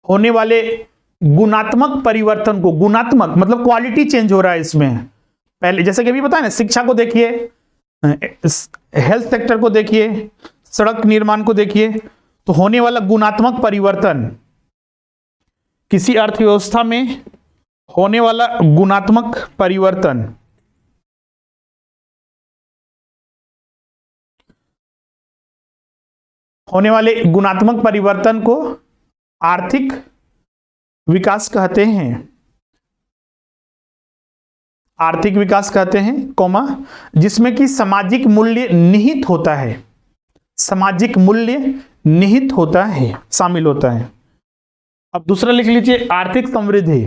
होने वाले गुणात्मक परिवर्तन को, गुणात्मक मतलब क्वालिटी चेंज हो रहा है इसमें। पहले जैसे कि अभी बताया ना, शिक्षा को देखिए, हेल्थ सेक्टर को देखिए, सड़क निर्माण को देखिए, तो होने वाला गुणात्मक परिवर्तन, किसी अर्थव्यवस्था में होने वाला गुणात्मक परिवर्तन होने वाले गुणात्मक परिवर्तन को आर्थिक विकास कहते हैं। आर्थिक विकास कहते हैं, कॉमा, जिसमें कि सामाजिक मूल्य निहित होता है, सामाजिक मूल्य निहित होता है, शामिल होता है। अब दूसरा लिख लीजिए, आर्थिक समृद्धि।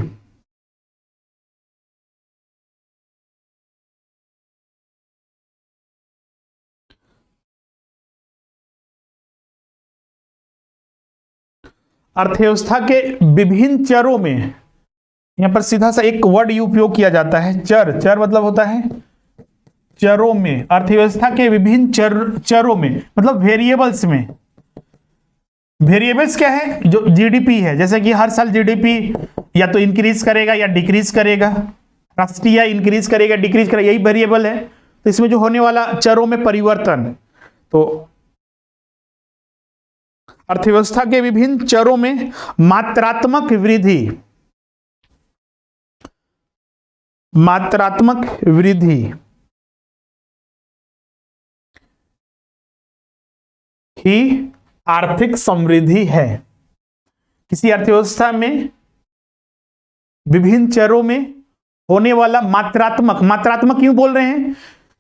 अर्थव्यवस्था के विभिन्न चरों में, यहां पर सीधा सा एक वर्ड उपयोग किया जाता है, चर। चर मतलब होता है चरों में, अर्थव्यवस्था के विभिन्न चरों में मतलब वेरिएबल्स में। वेरिएबल्स क्या है, जो जीडीपी है, जैसे कि हर साल जीडीपी या तो इंक्रीज करेगा या डिक्रीज करेगा, राष्ट्रीय इंक्रीज करेगा डिक्रीज करेगा, यही वेरिएबल है। तो इसमें जो होने वाला चरों में परिवर्तन, तो अर्थव्यवस्था के विभिन्न चरों में मात्रात्मक वृद्धि, मात्रात्मक वृद्धि ही आर्थिक समृद्धि है। किसी अर्थव्यवस्था में विभिन्न चरों में होने वाला मात्रात्मक क्यों बोल रहे हैं?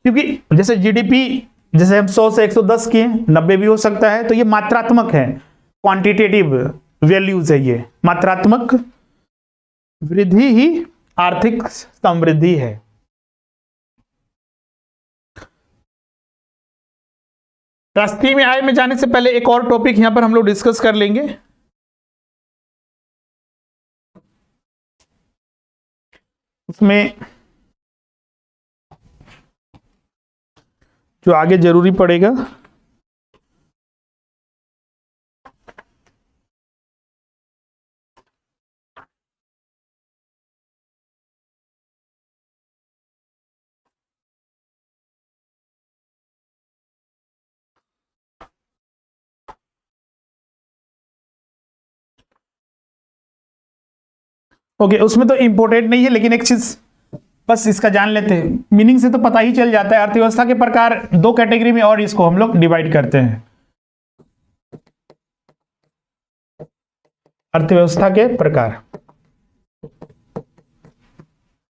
क्योंकि जैसे जीडीपी, जैसे हम 100 से 110 किए, 90 भी हो सकता है, तो ये मात्रात्मक है, क्वांटिटेटिव वैल्यूज है। ये मात्रात्मक वृद्धि ही आर्थिक समृद्धि है। राष्ट्रीय में आय में जाने से पहले एक और टॉपिक यहां पर हम लोग डिस्कस कर लेंगे। उसमें जो आगे जरूरी पड़ेगा, ओके, उसमें तो इंपॉर्टेंट नहीं है, लेकिन एक चीज बस इसका जान लेते हैं, मीनिंग से तो पता ही चल जाता है। अर्थव्यवस्था के प्रकार दो कैटेगरी में और इसको हम लोग डिवाइड करते हैं। अर्थव्यवस्था के प्रकार,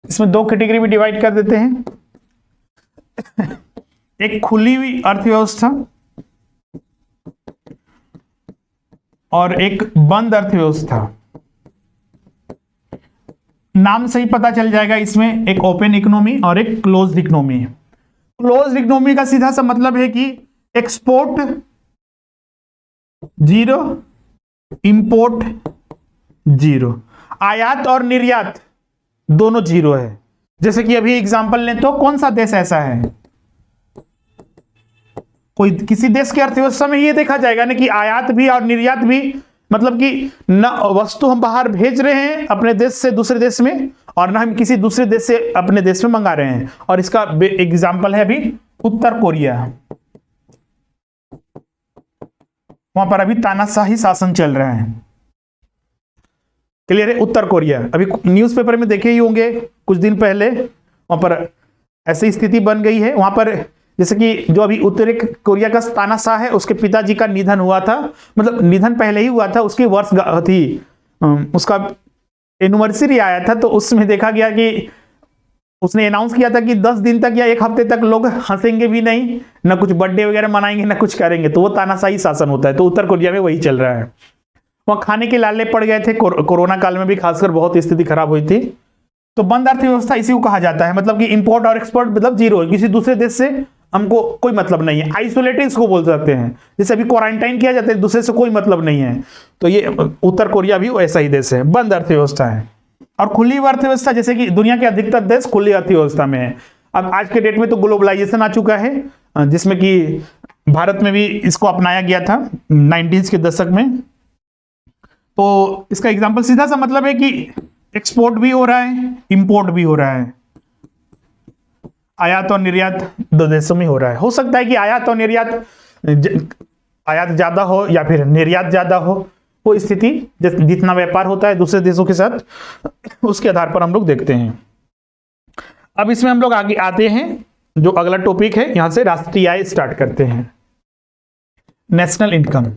इसमें दो कैटेगरी में डिवाइड कर देते हैं। एक खुली हुई अर्थव्यवस्था और एक बंद अर्थव्यवस्था। नाम से ही पता चल जाएगा, इसमें एक ओपन इकोनॉमी और एक क्लोज्ड इकोनॉमी है। क्लोज्ड इकोनॉमी का सीधा सा मतलब है कि एक्सपोर्ट जीरो, इंपोर्ट जीरो, आयात और निर्यात दोनों जीरो है। जैसे कि अभी एग्जांपल लें तो कौन सा देश ऐसा है, कोई किसी देश की अर्थव्यवस्था में ये देखा जाएगा ना कि आयात भी और निर्यात भी, मतलब कि न वस्तु हम बाहर भेज रहे हैं अपने देश से दूसरे देश में, और ना हम किसी दूसरे देश से अपने देश में मंगा रहे हैं। और इसका एग्जांपल है अभी उत्तर कोरिया। वहां पर अभी तानाशाही शासन चल रहा है। क्लियर है? उत्तर कोरिया, अभी न्यूज़पेपर में देखे ही होंगे कुछ दिन पहले, वहां पर ऐसी स्थिति बन गई है। वहां पर जैसे कि जो अभी उत्तरी कोरिया का तानाशाह है, उसके पिताजी का निधन हुआ था, मतलब निधन पहले ही हुआ था, उसकी वर्ष थी, उसका एनिवर्सरी आया था, तो उसमें देखा गया कि उसने अनाउंस किया था कि 10 दिन तक या एक हफ्ते तक लोग हंसेंगे भी नहीं, ना कुछ बर्थडे वगैरह मनाएंगे, ना कुछ करेंगे। तो वो तानाशाही शासन होता है। तो उत्तर कोरिया में वही चल रहा है। वहाँ खाने के लाले पड़ गए थे, कोरोना काल में भी खासकर बहुत स्थिति खराब हुई थी। तो बंद अर्थव्यवस्था इसी को कहा जाता है, मतलब कि इंपोर्ट और एक्सपोर्ट मतलब जीरो, किसी दूसरे देश से हमको कोई मतलब नहीं है। आइसोलेटेड इसको बोल सकते हैं, जैसे अभी क्वारंटाइन किया जाता है, दूसरे से कोई मतलब नहीं है। तो ये उत्तर कोरिया भी ऐसा ही देश है, बंद अर्थव्यवस्था है। और खुली अर्थव्यवस्था, जैसे कि दुनिया के अधिकतर देश खुली अर्थव्यवस्था में है। अब आज के डेट में तो ग्लोबलाइजेशन आ चुका है, जिसमें कि भारत में भी इसको अपनाया गया था 90s के दशक में। तो इसका एग्जाम्पल सीधा सा मतलब है कि एक्सपोर्ट भी हो रहा है, इंपोर्ट भी हो रहा है, आयात और निर्यात दो देशों में हो रहा है। हो सकता है कि आयात और निर्यात आयात ज्यादा हो या फिर निर्यात ज्यादा हो, वो स्थिति जितना व्यापार होता है दूसरे देशों के साथ, उसके आधार पर हम लोग देखते हैं। अब इसमें हम लोग आगे आते हैं, जो अगला टॉपिक है, यहां से राष्ट्रीय आय स्टार्ट करते हैं, नेशनल इनकम।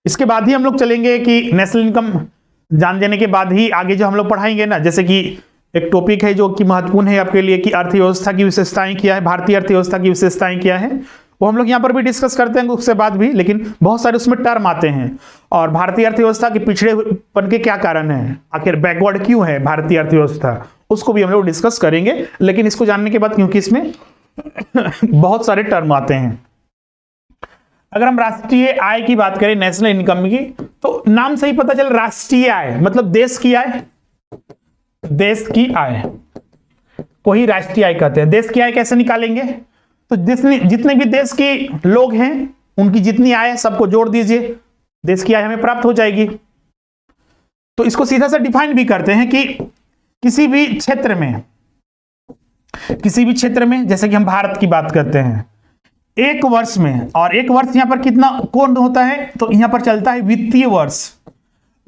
इसके बाद ही हम लोग चलेंगे कि नेशनल इनकम जान देने के बाद ही आगे जो हम लोग पढ़ाएंगे ना, जैसे कि एक टॉपिक है जो कि महत्वपूर्ण है आपके लिए कि अर्थव्यवस्था की विशेषताएं क्या है, भारतीय अर्थव्यवस्था की विशेषताएं क्या है, वो हम लोग यहाँ पर भी डिस्कस करते हैं उसके बाद भी। लेकिन बहुत सारे उसमें टर्म आते हैं, और भारतीय अर्थव्यवस्था के पिछड़ेपन के क्या कारण है, आखिर बैकवर्ड क्यों है भारतीय अर्थव्यवस्था, उसको भी हम लोग डिस्कस करेंगे। लेकिन इसको जानने के बाद, क्योंकि इसमें बहुत सारे टर्म आते हैं। अगर हम राष्ट्रीय आय की बात करें, नेशनल इनकम की, तो नाम से ही पता चल, राष्ट्रीय आय मतलब देश की आय, देश की आय को ही राष्ट्रीय आय कहते हैं। देश की आय कैसे निकालेंगे? तो जितने भी देश के लोग हैं उनकी जितनी आय है सबको जोड़ दीजिए, देश की आय हमें प्राप्त हो जाएगी। तो इसको सीधा सा डिफाइन भी करते हैं कि किसी भी क्षेत्र में, जैसे कि हम भारत की बात करते हैं, एक वर्ष में, और एक वर्ष यहां पर कितना कौन होता है, तो यहां पर चलता है वित्तीय वर्ष।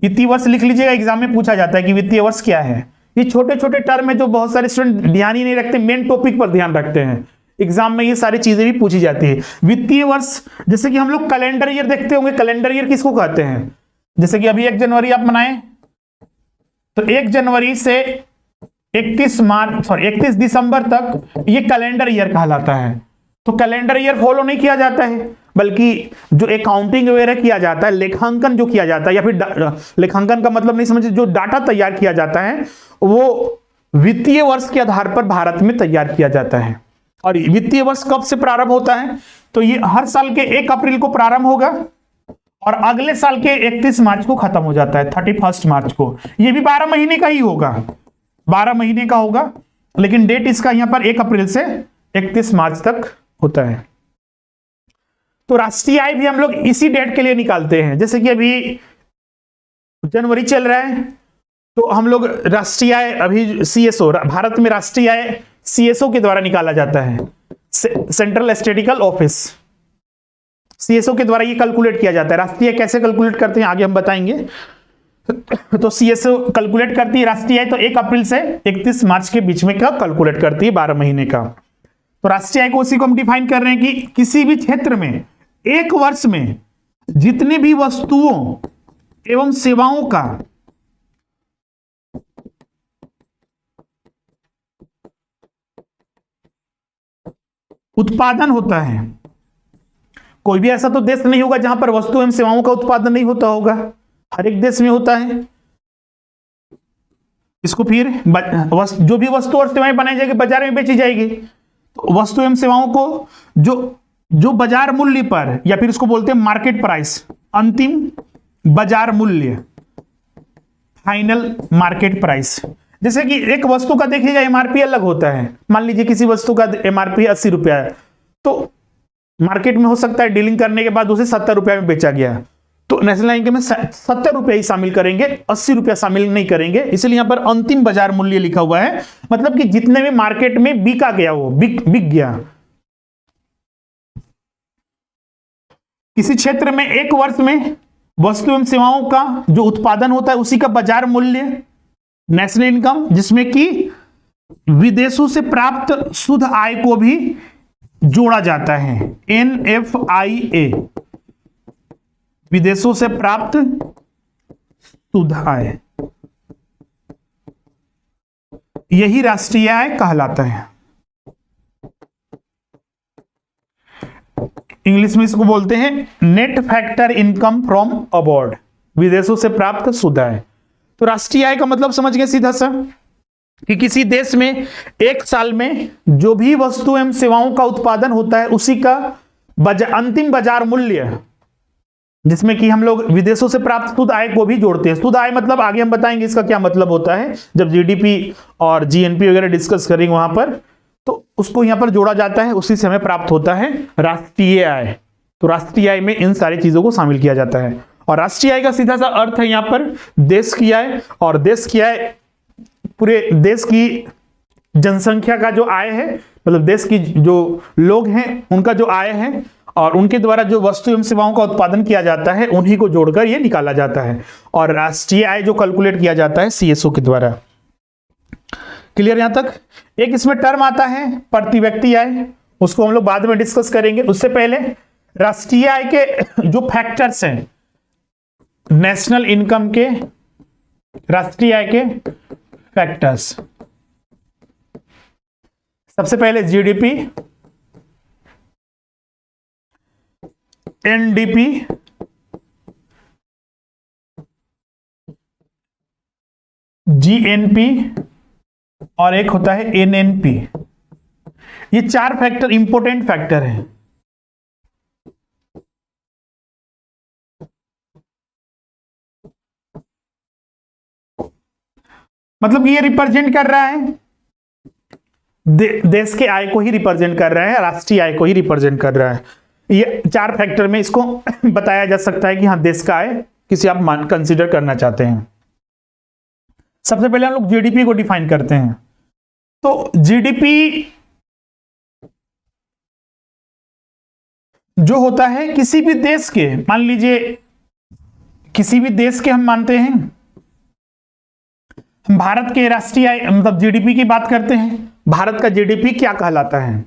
वित्तीय वर्ष लिख लीजिएगा, एग्जाम में पूछा जाता है कि वित्तीय वर्ष क्या है। ये छोटे छोटे टर्म है जो बहुत सारे स्टूडेंट ध्यान ही नहीं रखते, मेन टॉपिक पर ध्यान रखते हैं। एग्जाम में ये सारी चीजें भी पूछी जाती है। वित्तीय वर्ष, जैसे कि हम लोग कैलेंडर ईयर देखते होंगे, कैलेंडर ईयर किसको कहते हैं? जैसे कि अभी 1 जनवरी आप मनाएं, तो 1 जनवरी से 31 दिसंबर तक ये कैलेंडर ईयर कहलाता है। तो कैलेंडर ईयर फॉलो नहीं किया जाता है, बल्कि जो अकाउंटिंग वगैरह किया जाता है, लेखांकन जो किया जाता है, या फिर लेखांकन का मतलब नहीं समझे, जो डाटा तैयार किया जाता है वो वित्तीय वर्ष के आधार पर भारत में तैयार किया जाता है। और वित्तीय वर्ष कब से प्रारंभ होता है? तो ये हर साल के 1 अप्रैल को प्रारंभ होगा और अगले साल के 31 मार्च को खत्म हो जाता है, 31 मार्च को। ये भी 12 महीने का ही होगा, 12 महीने का होगा, लेकिन डेट इसका यहां पर 1 अप्रैल से 31 मार्च तक होता है। तो राष्ट्रीय आय भी हम लोग इसी डेट के लिए निकालते हैं। जैसे कि अभी जनवरी चल रहा है, तो हम लोग राष्ट्रीय आय अभी सीएसओ, भारत में राष्ट्रीय आय सीएसओ के द्वारा निकाला जाता है, सेंट्रल स्टैटिस्टिकल ऑफिस, सीएसओ के द्वारा ये कैलकुलेट किया जाता है। राष्ट्रीय कैसे कैलकुलेट करते हैं आगे हम बताएंगे। तो सीएसओ कैलकुलेट करती है राष्ट्रीय आय, तो 1 अप्रैल से 31 मार्च के बीच में का कैलकुलेट करती है, 12 महीने का। तो राष्ट्रीय आय को उसी को हम डिफाइन कर रहे हैं कि किसी भी क्षेत्र में एक वर्ष में जितने भी वस्तुओं एवं सेवाओं का उत्पादन होता है। कोई भी ऐसा तो देश नहीं होगा जहां पर वस्तु एवं सेवाओं का उत्पादन नहीं होता होगा, हर एक देश में होता है। इसको फिर जो भी वस्तु और सेवाएं बनाई जाएगी बाजार में बेची जाएगी। तो वस्तु एवं सेवाओं को जो बाजार मूल्य पर, या फिर इसको बोलते हैं मार्केट प्राइस, अंतिम बाजार मूल्य, फाइनल मार्केट प्राइस। जैसे कि एक वस्तु का देखिएगा एमआरपी अलग होता है। मान लीजिए किसी वस्तु का एमआरपी 80 रुपया है, तो मार्केट में हो सकता है डीलिंग करने के बाद उसे 70 रुपया में बेचा गया, तो नेशनल बैंक में 70 रुपया ही शामिल करेंगे, 80 रुपया शामिल नहीं करेंगे। इसलिए यहां पर अंतिम बाजार मूल्य लिखा हुआ है, मतलब कि जितने में मार्केट में बिका गया वो बिक गया। किसी क्षेत्र में एक वर्ष में वस्तु एवं सेवाओं का जो उत्पादन होता है उसी का बाजार मूल्य, नेशनल इनकम, जिसमें कि विदेशों से प्राप्त शुद्ध आय को भी जोड़ा जाता है, NFIA, विदेशों से प्राप्त शुद्ध आय, यही राष्ट्रीय आय कहलाता है। इंग्लिश में इसको बोलते हैं net factor income from abroad, विदेशों से प्राप्त शुद्ध आय। तो राष्ट्रीय आय का मतलब समझ गए सीधा सा, कि किसी देश में एक साल में जो भी वस्तु एवं सेवाओं का उत्पादन होता है उसी का अंतिम बाजार मूल्य, जिसमें कि हम लोग विदेशों से प्राप्त शुद्ध आय को भी जोड़ते हैं। शुद्ध आय मतलब आगे हम बताएंगे इसका क्या मतलब होता है, जब जीडीपी और जीएनपी वगैरह डिस्कस करेंगे वहां पर, तो उसको यहां पर जोड़ा जाता है, उसी से हमें प्राप्त होता है राष्ट्रीय आय। तो राष्ट्रीय आय में इन सारी चीजों को शामिल किया जाता है। और राष्ट्रीय आय का सीधा सा अर्थ है यहां पर देश की आय, और देश की आय पूरे देश की जनसंख्या का जो आय है, मतलब देश की जो लोग हैं उनका जो आय है, और उनके द्वारा जो वस्तु एवं सेवाओं का उत्पादन किया जाता है उन्हीं को जोड़कर ये निकाला जाता है। और राष्ट्रीय आय जो कैलकुलेट किया जाता है सीएसओ के द्वारा। क्लियर यहां तक? एक इसमें टर्म आता है प्रति व्यक्ति आय, उसको हम लोग बाद में डिस्कस करेंगे। उससे पहले राष्ट्रीय आय के जो फैक्टर्स हैं, नेशनल इनकम के, राष्ट्रीय आय के फैक्टर्स, सबसे पहले जीडीपी, एनडीपी, जीएनपी और एक होता है एनएनपी। ये 4 फैक्टर इंपॉर्टेंट फैक्टर हैं। मतलब ये रिप्रेजेंट कर रहा है देश के आय को ही रिप्रेजेंट कर रहा है, राष्ट्रीय आय को ही रिप्रेजेंट कर रहा है। ये 4 फैक्टर में इसको बताया जा सकता है कि हाँ देश का आय किसी आप कंसीडर करना चाहते हैं। सबसे पहले हम लोग जीडीपी को डिफाइन करते हैं। तो जीडीपी जो होता है किसी भी देश के, मान लीजिए किसी भी देश के हम मानते हैं हम भारत के राष्ट्रीय आय मतलब जीडीपी की बात करते हैं। भारत का जीडीपी क्या कहलाता है,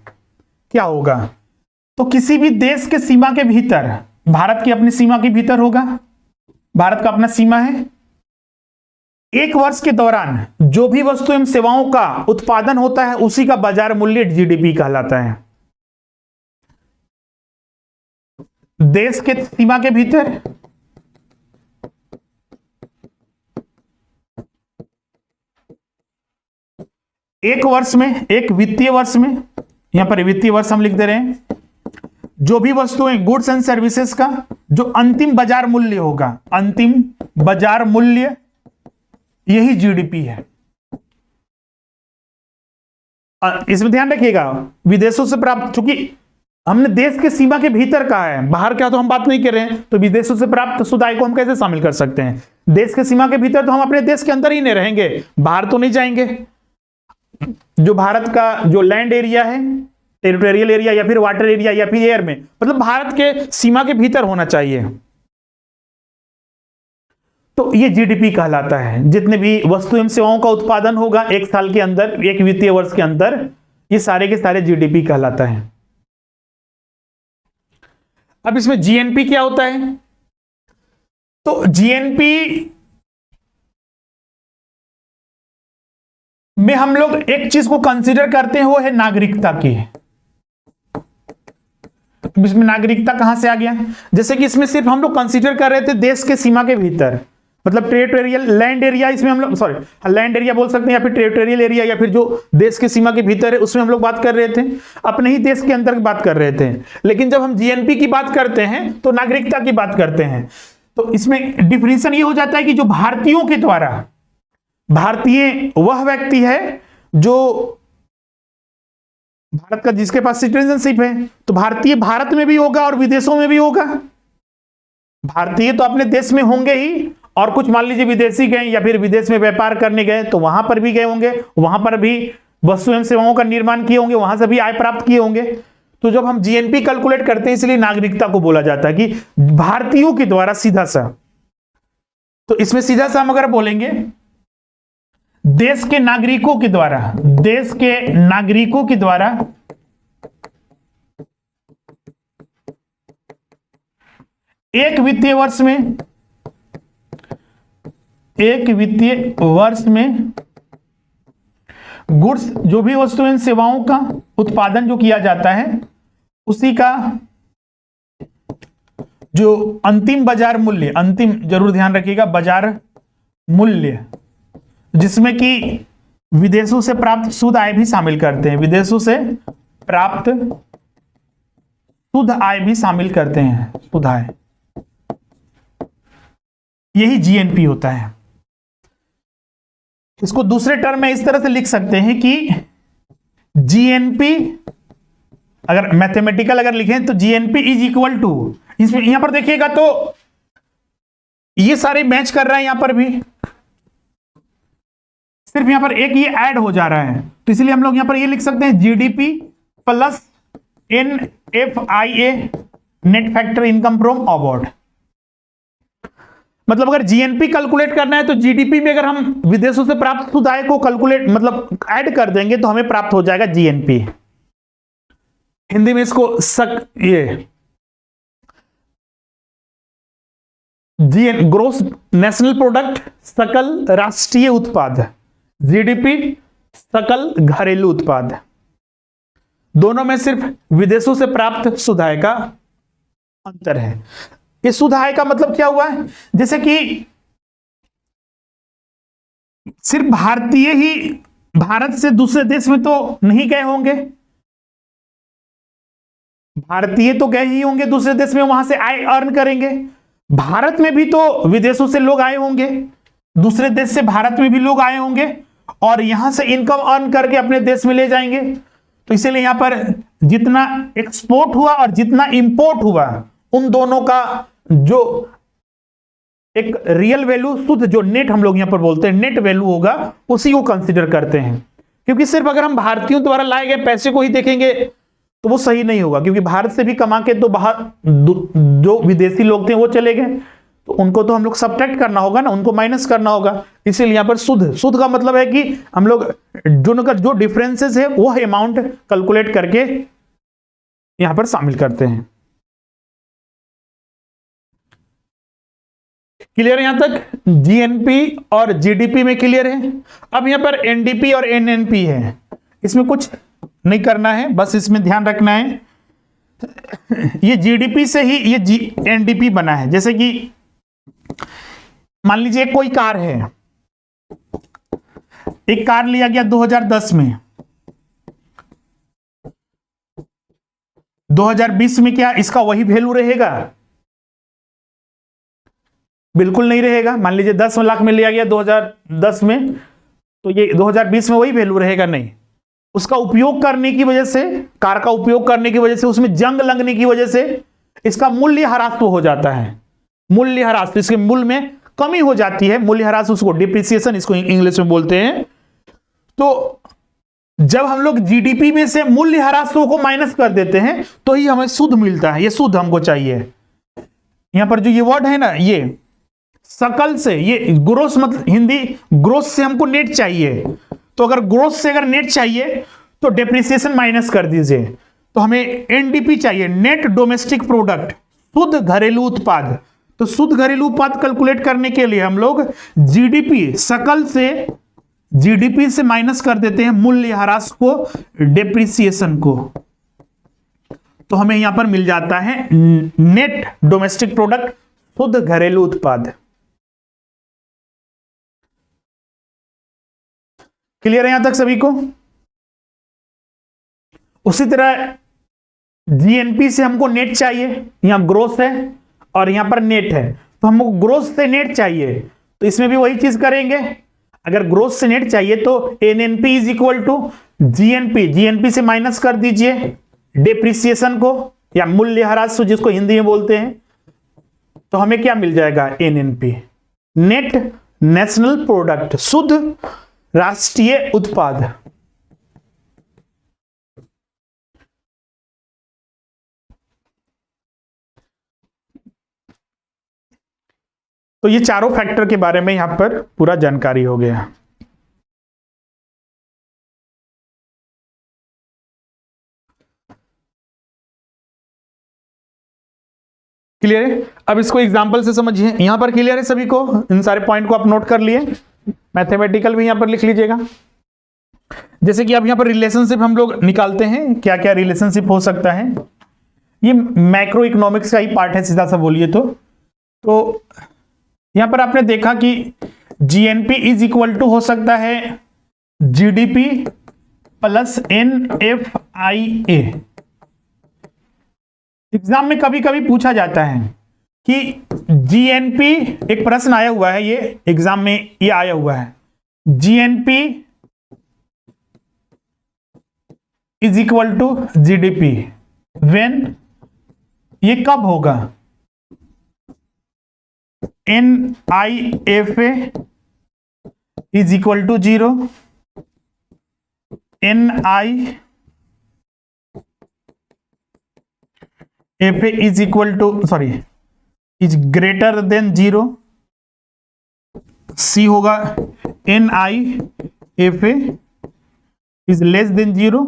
क्या होगा? तो किसी भी देश के सीमा के भीतर, भारत की अपनी सीमा के भीतर होगा, भारत का अपना सीमा है, एक वर्ष के दौरान जो भी वस्तु एवं सेवाओं का उत्पादन होता है उसी का बाजार मूल्य जीडीपी कहलाता है। देश के सीमा के भीतर एक वर्ष में, एक वित्तीय वर्ष में, यहां पर वित्तीय वर्ष हम लिख दे रहे हैं, जो भी वस्तुएं गुड्स एंड सर्विसेज का जो अंतिम बाजार मूल्य होगा, अंतिम बाजार मूल्य, यही जीडीपी है। इसमें ध्यान रखिएगा, विदेशों से प्राप्त, चूंकि हमने देश के सीमा के भीतर कहा है, बाहर का तो हम बात नहीं कर रहे हैं, तो विदेशों से प्राप्त शुद्ध आय को हम कैसे शामिल कर सकते हैं? देश के सीमा के भीतर तो हम अपने देश के अंदर ही नहीं रहेंगे, बाहर तो नहीं जाएंगे। जो भारत का जो लैंड एरिया है, टेरिटोरियल एरिया या फिर वाटर एरिया या फिर एयर में, मतलब भारत के सीमा के भीतर होना चाहिए, तो ये जीडीपी कहलाता है। जितने भी वस्तु एवं सेवाओं का उत्पादन होगा एक साल के अंदर, एक वित्तीय वर्ष के अंदर, ये सारे के सारे जीडीपी कहलाता है। अब इसमें जीएनपी क्या होता है? तो जीएनपी में हम लोग एक चीज को कंसीडर करते हैं, वो है नागरिकता की। इसमें नागरिकता कहां से आ गया? जैसे कि इसमें सिर्फ हम लोग कंसीडर कर रहे थे देश के सीमा के भीतर, मतलब टेरिटोरियल लैंड एरिया, इसमें हम लोग सॉरी लैंड एरिया बोल सकते हैं या फिर टेरिटोरियल एरिया या फिर जो देश के सीमा के भीतर है, उसमें हम लोग बात कर रहे थे, अपने ही देश के अंदर की बात कर रहे थे। लेकिन जब हम जीएनपी की बात करते हैं तो नागरिकता की बात करते हैं। तो इसमें डिफिनेशन ये हो जाता है कि जो भारतीयों के द्वारा, भारतीय वह व्यक्ति है जो भारत का, जिसके पास सिटीजनशिप है, तो भारतीय भारत में भी होगा और विदेशों में भी होगा। भारतीय तो अपने देश में होंगे ही, और कुछ मान लीजिए विदेशी गए या फिर विदेश में व्यापार करने गए तो वहां पर भी गए होंगे, वहां पर भी वस्तु एवं सेवाओं का निर्माण किए होंगे, वहां से भी आय प्राप्त किए होंगे। तो जब हम जीएनपी कैलकुलेट करते हैं, इसलिए नागरिकता को बोला जाता है कि भारतीयों के द्वारा सीधा सा। तो इसमें सीधा सा हम अगर बोलेंगे देश के नागरिकों के द्वारा, देश के नागरिकों के द्वारा एक वित्तीय वर्ष में, एक वित्तीय वर्ष में गुड्स, जो भी वस्तु एवं सेवाओं का उत्पादन जो किया जाता है उसी का जो अंतिम बाजार मूल्य, अंतिम जरूर ध्यान रखिएगा, बाजार मूल्य, जिसमें कि विदेशों से प्राप्त शुद्ध आय भी शामिल करते हैं, विदेशों से प्राप्त शुद्ध आय भी शामिल करते हैं, शुद्ध आय, यही जीएनपी होता है। इसको दूसरे टर्म में इस तरह से लिख सकते हैं कि जीएनपी, अगर मैथमेटिकल अगर लिखें तो जीएनपी इज इक्वल टू, इसमें यहां पर देखिएगा तो ये सारे मैच कर रहा है, यहां पर भी सिर्फ यहां पर एक ये ऐड हो जा रहा है, तो इसलिए हम लोग यहां पर ये लिख सकते हैं GDP plus NFIA, net factor income from abroad. मतलब अगर जीएनपी कैलकुलेट करना है तो जीडीपी में अगर हम विदेशों से प्राप्त शुद्ध आय को कैलकुलेट मतलब ऐड कर देंगे तो हमें प्राप्त हो जाएगा जीएनपी। हिंदी में इसको ग्रोस नेशनल प्रोडक्ट, सकल राष्ट्रीय उत्पाद, जीडीपी सकल घरेलू उत्पाद, दोनों में सिर्फ विदेशों से प्राप्त शुद्ध आय का अंतर है। इस शुद्ध आय का मतलब क्या हुआ है? जैसे कि सिर्फ भारतीय ही भारत से दूसरे देश में तो नहीं गए होंगे, भारतीय तो गए ही होंगे दूसरे देश में, वहां से आय अर्न करेंगे। भारत में भी तो विदेशों से लोग आए होंगे, दूसरे देश से भारत में भी लोग आए होंगे और यहां से इनकम अर्न करके अपने देश में ले जाएंगे। तो इसीलिए यहां पर जितना एक्सपोर्ट हुआ और जितना इंपोर्ट हुआ, उन दोनों का जो एक रियल वैल्यू, शुद्ध जो नेट हम लोग यहां पर बोलते हैं नेट वैल्यू होगा, उसी को कंसीडर करते हैं। क्योंकि सिर्फ अगर हम भारतीयों द्वारा लाए गए पैसे को ही देखेंगे तो वो सही नहीं होगा, क्योंकि भारत से भी कमा के तो बाहर जो विदेशी लोग थे वो चले गए, तो उनको तो हम लोग सब्ट्रैक्ट करना होगा ना, उनको माइनस करना होगा। इसीलिए यहाँ पर शुद्ध, शुद्ध का मतलब है कि हम लोग दोनों का जो डिफरेंसेस है वो अमाउंट कैलकुलेट करके यहां पर शामिल करते हैं। क्लियर यहां तक? जीएनपी और जीडीपी में क्लियर है। अब यहां पर एनडीपी और एनएनपी है, इसमें कुछ नहीं करना है, बस इसमें ध्यान रखना है ये जीडीपी से ही ये एनडीपी बना है। जैसे कि मान लीजिए कोई कार है, एक कार लिया गया 2010 में, 2020 में क्या इसका वही वैल्यू रहेगा? बिल्कुल नहीं रहेगा। मान लीजिए 10 लाख में लिया गया 2010 में, तो ये 2020 में वही वैल्यू रहेगा? नहीं। उसका उपयोग करने की वजह से, कार का उपयोग करने की वजह से, उसमें जंग लगने की वजह से इसका मूल्य ह्रास हो जाता है। मूल्य ह्रास, तो इसके मूल्य में कमी हो जाती है, मूल्य ह्रास, उसको डिप्रिसिएशन इसको इंग्लिश में बोलते हैं। तो जब हम लोग जीडीपी में से मूल्य ह्रासों को माइनस कर देते हैं तो ही हमें शुद्ध मिलता है। ये शुद्ध हमको चाहिए। यहां पर जो ये वर्ड है ना, ये सकल से, ये ग्रोस, मतलब हिंदी ग्रोस से हमको नेट चाहिए। तो अगर ग्रोस से अगर नेट चाहिए तो डेप्रिसिएशन माइनस कर दीजिए, तो हमें एनडीपी चाहिए, नेट डोमेस्टिक प्रोडक्ट, शुद्ध घरेलू उत्पाद। तो शुद्ध घरेलू उत्पाद कैलकुलेट करने के लिए हम लोग जीडीपी, सकल से जीडीपी से माइनस कर देते हैं मूल्य ह्रास को, डेप्रिसिएशन को, तो हमें यहां पर मिल जाता है नेट डोमेस्टिक प्रोडक्ट, शुद्ध घरेलू उत्पाद। क्लियर है यहां तक सभी को? उसी तरह जीएनपी से हमको नेट चाहिए, यहां ग्रोस है और यहां पर नेट है, तो हमको ग्रोस से नेट चाहिए, तो इसमें भी वही चीज करेंगे। अगर ग्रोस से नेट चाहिए तो NNP is equal to GNP, GNP से माइनस कर दीजिए डेप्रिसिएशन को या मूल्य ह्रास जिसको हिंदी में बोलते हैं, तो हमें क्या मिल जाएगा? एनएनपी, नेट नेशनल प्रोडक्ट, शुद्ध राष्ट्रीय उत्पाद। तो ये चारों फैक्टर के बारे में यहां पर पूरा जानकारी हो गया। क्लियर है? अब इसको एग्जांपल से समझिए। यहां पर क्लियर है सभी को? इन सारे पॉइंट को आप नोट कर लिए, मैथमेटिकल भी यहां पर लिख लीजिएगा। जैसे कि अब यहां पर रिलेशनशिप हम लोग निकालते हैं, क्या क्या रिलेशनशिप हो सकता है। ये मैक्रो इकोनॉमिक्स का ही पार्ट है, सीधा सा बोलिए तो यहां पर आपने देखा कि जीएनपी इज इक्वल टू हो सकता है जीडीपी प्लस एनएफआईए। एग्जाम में कभी कभी पूछा जाता है कि जीएनपी, एक प्रश्न आया हुआ है, ये एग्जाम में ये आया हुआ है, GNP is equal to GDP when, ये कब होगा? NIFA is equal to 0, NIFA is equal to, sorry, is greater than 0, C होगा NIFA is less than 0,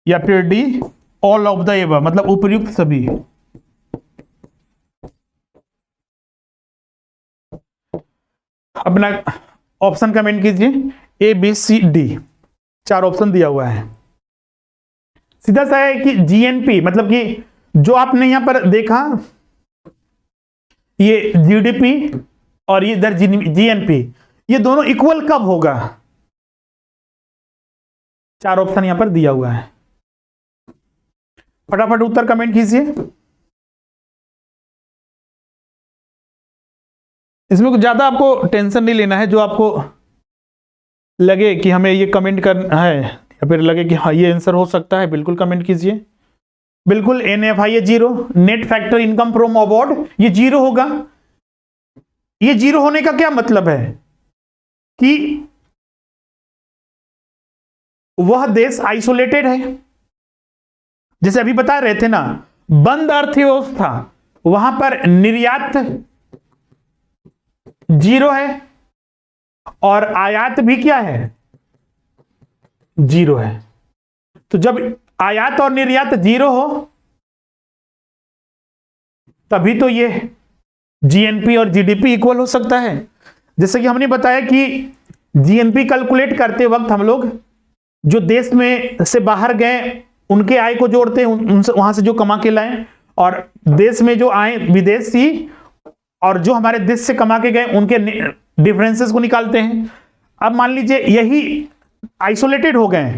या फिर D all of the above, मतलब उपयुक्त सभी। अपना ऑप्शन कमेंट कीजिए, A B C D, 4 option दिया हुआ है। सीधा सा है कि जीएनपी, मतलब कि जो आपने यहां पर देखा, ये जीडीपी और ये इधर जीएनपी, ये दोनों इक्वल कब होगा? 4 ऑप्शन यहां पर दिया हुआ है। फटाफट उत्तर कमेंट कीजिए। इसमें कुछ ज्यादा आपको टेंशन नहीं लेना है, जो आपको लगे कि हमें ये कमेंट करना है या फिर लगे कि हाँ ये आंसर हो सकता है, बिल्कुल कमेंट कीजिए। बिल्कुल NFI 0, net factor income from abroad, ये 0 होगा। ये 0 होने का क्या मतलब है कि वह देश आइसोलेटेड है। जैसे अभी बता रहे थे ना, बंद अर्थव्यवस्था, वहां पर निर्यात जीरो है और आयात भी क्या है, जीरो है। तो जब आयात और निर्यात जीरो हो तभी तो ये जीएनपी और जीडीपी इक्वल हो सकता है। जैसे कि हमने बताया कि जीएनपी कैलकुलेट करते वक्त हम लोग जो देश में से बाहर गए उनके आय को जोड़ते हैं, उनसे वहां से जो कमा के लाए, और देश में जो आए विदेशी और जो हमारे देश से कमा के गए उनके डिफरेंसेस को निकालते हैं। अब मान लीजिए यही आइसोलेटेड हो गए,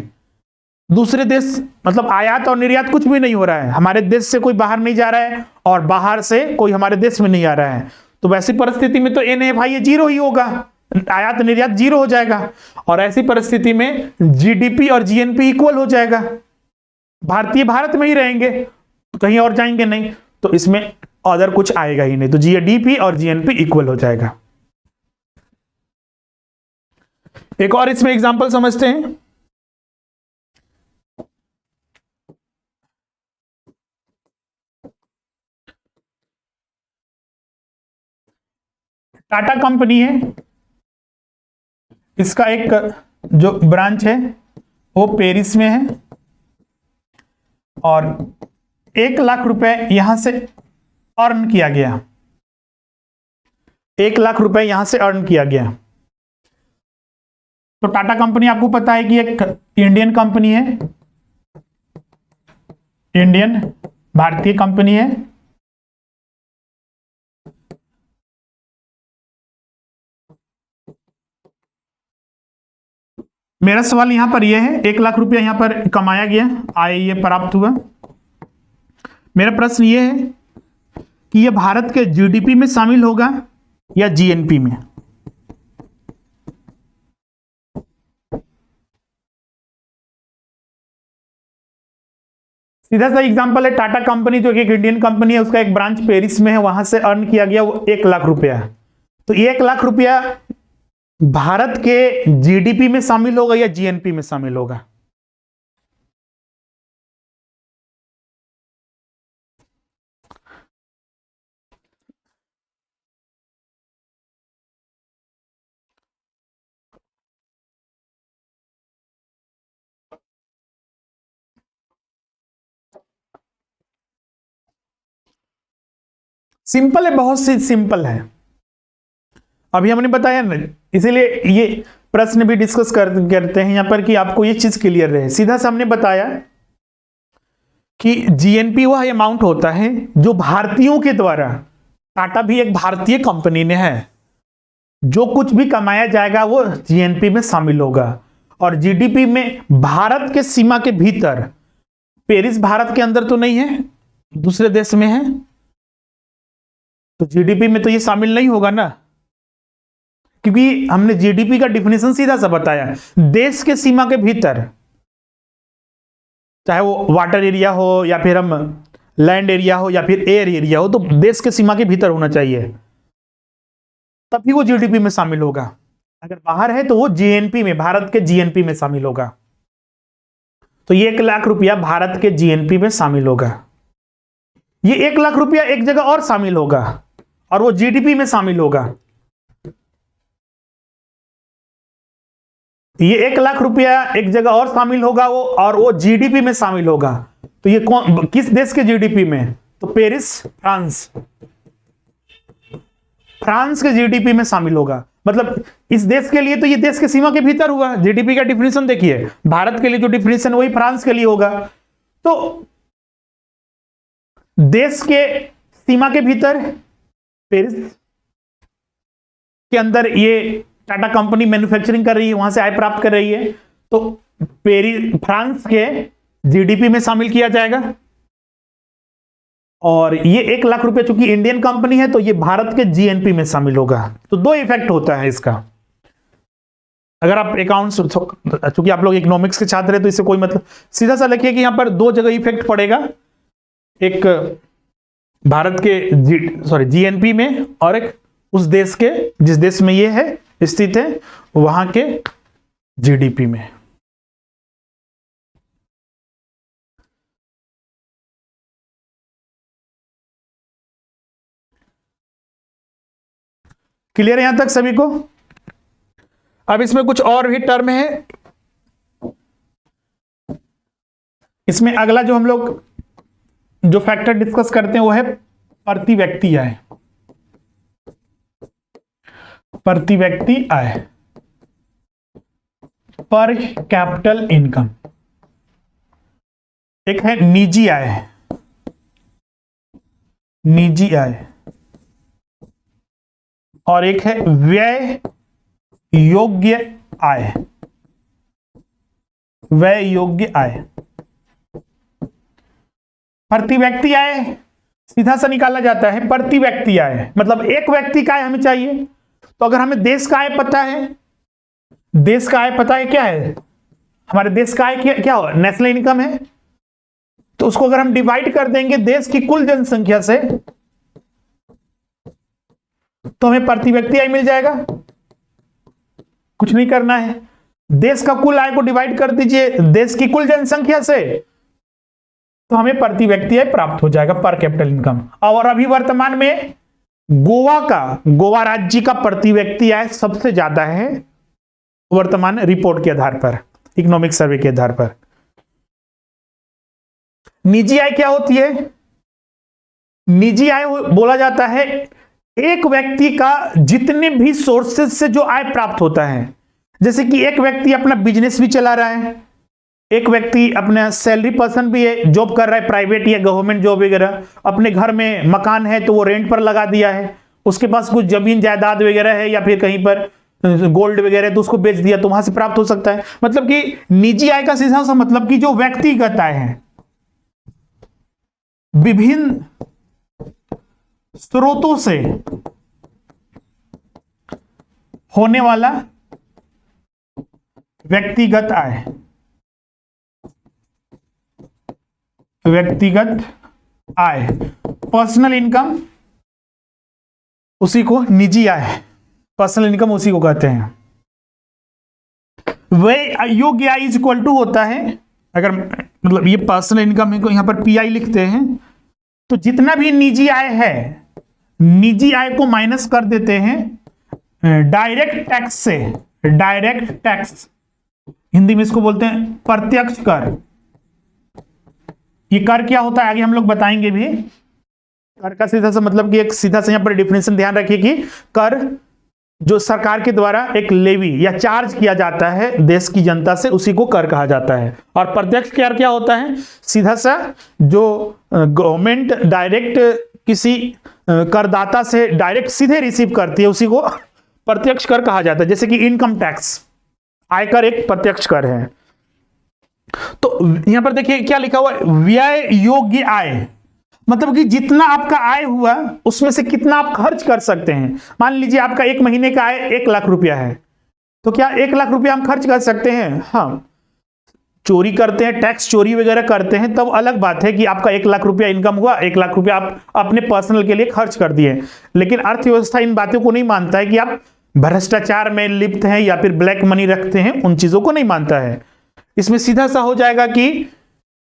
दूसरे देश मतलब आयात और निर्यात कुछ भी नहीं हो रहा है, हमारे देश से कोई बाहर नहीं जा रहा है और बाहर से कोई हमारे देश में नहीं आ रहा है, तो वैसी परिस्थिति में तो NFI जीरो ही होगा, आयात निर्यात जीरो हो जाएगा। और ऐसी परिस्थिति में जीडीपी और जीएनपी इक्वल हो जाएगा, भारतीय भारत में ही रहेंगे, कहीं और जाएंगे नहीं, तो इसमें अदर कुछ आएगा ही नहीं, तो जीडीपी और जीएनपी इक्वल हो जाएगा। एक और इसमें एग्जांपल समझते हैं। टाटा कंपनी है, इसका एक जो ब्रांच है वो पेरिस में है और 1,00,000 रुपए यहां से अर्न किया गया, 1,00,000 रुपए यहां से अर्न किया गया। तो टाटा कंपनी आपको पता है कि एक इंडियन कंपनी है, इंडियन भारतीय कंपनी है। मेरा सवाल यहां पर यह है, 1,00,000 रुपया यहां पर कमाया गया, आय ये प्राप्त हुआ। मेरा प्रश्न यह है कि यह भारत के जीडीपी में शामिल होगा या जीएनपी में? सीधा सा एग्जांपल है, टाटा कंपनी जो एक इंडियन कंपनी है, उसका एक ब्रांच पेरिस में है, वहां से अर्न किया गया वो 1,00,000 रुपया। तो 1,00,000 रुपया भारत के जीडीपी में शामिल होगा या जीएनपी में शामिल होगा? सिंपल है, बहुत सी सिंपल है, अभी हमने बताया ना, इसीलिए ये प्रश्न भी डिस्कस करते हैं यहां पर कि आपको ये चीज क्लियर रहे। सीधा सा हमने बताया कि जीएनपी वह अमाउंट होता है जो भारतीयों के द्वारा, टाटा भी एक भारतीय कंपनी ने है, जो कुछ भी कमाया जाएगा वो जीएनपी में शामिल होगा। और जीडीपी में भारत के सीमा के भीतर, पेरिस भारत के अंदर तो नहीं है, दूसरे देश में है, तो जीडीपी में तो ये शामिल नहीं होगा ना, क्योंकि हमने जीडीपी का डिफिनेशन सीधा सा बताया, देश के सीमा के भीतर, चाहे वो वाटर एरिया हो या फिर हम लैंड एरिया हो या फिर एयर एरिया हो, तो देश के सीमा के भीतर होना चाहिए, तभी वो जीडीपी में शामिल होगा। अगर बाहर है तो वो जीएनपी में, भारत के जीएनपी में शामिल होगा। तो ये 1,00,000 रुपया भारत के जीएनपी में शामिल होगा। ये 1,00,000 रुपया एक जगह और शामिल होगा और वो जीडीपी में शामिल होगा। ये 1,00,000 रुपया एक जगह और शामिल होगा वो, और वो जीडीपी में शामिल होगा। तो ये कौन, किस देश के जीडीपी में? तो पेरिस, फ्रांस, फ्रांस के जीडीपी में शामिल होगा। मतलब इस देश के लिए तो ये देश के सीमा के भीतर हुआ। जीडीपी का डिफिनेशन देखिए, भारत के लिए जो डिफिनेशन वही फ्रांस के लिए होगा। तो देश के सीमा के भीतर पेरिस के अंदर ये टाटा कंपनी मैन्युफैक्चरिंग कर रही है, वहां से आय प्राप्त कर रही है, तो पेरिस फ्रांस के जीडीपी में शामिल किया जाएगा। और ये 1,00,000 रुपए चूंकि इंडियन कंपनी है तो ये भारत के जीएनपी में शामिल होगा। तो दो इफेक्ट होता है इसका। अगर आप अकाउंट्स, चूंकि आप लोग इकोनॉमिक्स के छात्र हैं तो इससे कोई मतलब, सीधा सा लिखिए कि यहां पर दो जगह इफेक्ट पड़ेगा, एक भारत के जीएनपी में और एक उस देश के, जिस देश में ये है स्थित है, वहां के जीडीपी में। क्लियर है यहां तक सभी को? अब इसमें कुछ और भी टर्म है। इसमें अगला जो हम लोग जो फैक्टर डिस्कस करते हैं वो है प्रति व्यक्ति आय। प्रति व्यक्ति आय, पर कैपिटल इनकम। एक है निजी आय, निजी आय, और एक है व्यय योग्य आय, व्यय योग्य आय। प्रति व्यक्ति आय सीधा सा निकाला जाता है। प्रति व्यक्ति आय मतलब एक व्यक्ति का आय हमें चाहिए। तो अगर हमें देश का आय पता है, देश का आय पता है क्या है, हमारे देश का आय क्या हो, नेशनल इनकम है, तो उसको अगर हम डिवाइड कर देंगे देश की कुल जनसंख्या से तो हमें प्रति व्यक्ति आय मिल जाएगा। कुछ नहीं करना है, देश का कुल आय को डिवाइड कर दीजिए देश की कुल जनसंख्या से, तो हमें प्रति व्यक्ति आय प्राप्त हो जाएगा, पर कैपिटल इनकम। और अभी वर्तमान में गोवा राज्य का प्रति व्यक्ति आय सबसे ज्यादा है वर्तमान रिपोर्ट के आधार पर, इकोनॉमिक सर्वे के आधार पर। निजी आय क्या होती है? निजी आय बोला जाता है एक व्यक्ति का जितने भी सोर्सेज से जो आय प्राप्त होता है, जैसे कि एक व्यक्ति अपना बिजनेस भी चला रहा है, एक व्यक्ति अपना सैलरी पर्सन भी है, जॉब कर रहा है प्राइवेट या गवर्नमेंट जॉब वगैरह, अपने घर में मकान है तो वो रेंट पर लगा दिया है, उसके पास कुछ जमीन जायदाद वगैरह है या फिर कहीं पर गोल्ड वगैरह तो उसको बेच दिया तो वहां से प्राप्त हो सकता है। मतलब कि निजी आय का सीधा सा मतलब कि जो व्यक्तिगत आय है, विभिन्न स्रोतों से होने वाला व्यक्तिगत आय, व्यक्तिगत आय, पर्सनल इनकम, उसी को निजी आय, पर्सनल इनकम उसी को कहते हैं। व्यय योग्य आय इज इक्वल टू होता है, अगर मतलब ये पर्सनल इनकम है तो यहां पर पीआई लिखते हैं, तो जितना भी निजी आय है, निजी आय को माइनस कर देते हैं डायरेक्ट टैक्स से। डायरेक्ट टैक्स हिंदी में इसको बोलते हैं प्रत्यक्ष कर। ये कर क्या होता है आगे हम लोग बताएंगे भी। कर का सीधा सा मतलब कि एक सीधा सा यहां पर डिफिनेशन ध्यान रखिए कि कर जो सरकार के द्वारा एक लेवी या चार्ज किया जाता है देश की जनता से, उसी को कर कहा जाता है। और प्रत्यक्ष कर क्या होता है? सीधा सा जो गवर्नमेंट डायरेक्ट किसी करदाता से डायरेक्ट सीधे रिसीव करती है, उसी को प्रत्यक्ष कर कहा जाता है। जैसे कि इनकम टैक्स, आयकर एक प्रत्यक्ष कर है। तो यहां पर देखिए क्या लिखा हुआ है, व्यय योग्य आय, मतलब कि जितना आपका आय हुआ उसमें से कितना आप खर्च कर सकते हैं। मान लीजिए आपका एक महीने का आय 1 लाख रुपया है, तो क्या 1 लाख रुपया हम खर्च कर सकते हैं? हाँ, चोरी करते हैं, टैक्स चोरी वगैरह करते हैं, तब अलग बात है कि आपका 1 लाख रुपया इनकम हुआ, 1 लाख रुपया आप अपने पर्सनल के लिए खर्च कर दिए। लेकिन अर्थव्यवस्था इन बातों को नहीं मानता है कि आप भ्रष्टाचार में लिप्त हैं या फिर ब्लैक मनी रखते हैं, उन चीजों को नहीं मानता है। इसमें सीधा सा हो जाएगा कि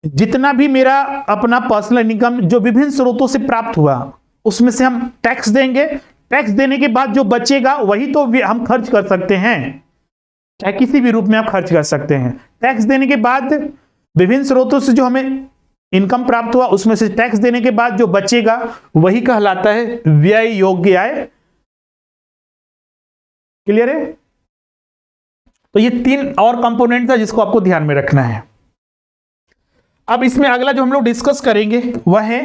जितना भी मेरा अपना पर्सनल इनकम जो विभिन्न स्रोतों से प्राप्त हुआ, उसमें से हम टैक्स देंगे, टैक्स देने के बाद जो बचेगा वही तो हम खर्च कर सकते हैं, चाहे किसी भी रूप में आप खर्च कर सकते हैं। टैक्स देने के बाद विभिन्न स्रोतों से जो हमें इनकम प्राप्त हुआ, उसमें से टैक्स देने के बाद जो बचेगा वही कहलाता है व्यय योग्य आय। क्लियर है? तो ये 3 और कंपोनेंट था जिसको आपको ध्यान में रखना है। अब इसमें अगला जो हम लोग डिस्कस करेंगे वह है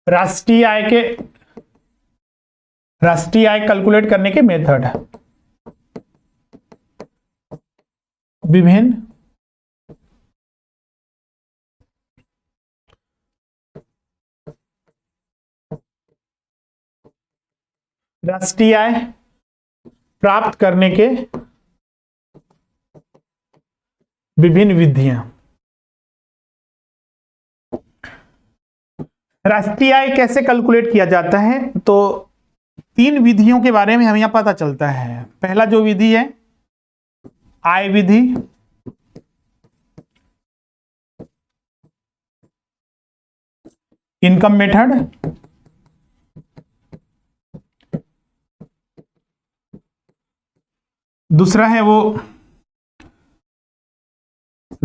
राष्ट्रीय आय कैलकुलेट करने के मेथड। विभिन्न राष्ट्रीय आय प्राप्त करने के विभिन्न विधियां। राष्ट्रीय आय कैसे कैलकुलेट किया जाता है? तो 3 विधियों के बारे में हमें यहां पता चलता है। पहला जो विधि है आय विधि, इनकम मेथड, दूसरा है वो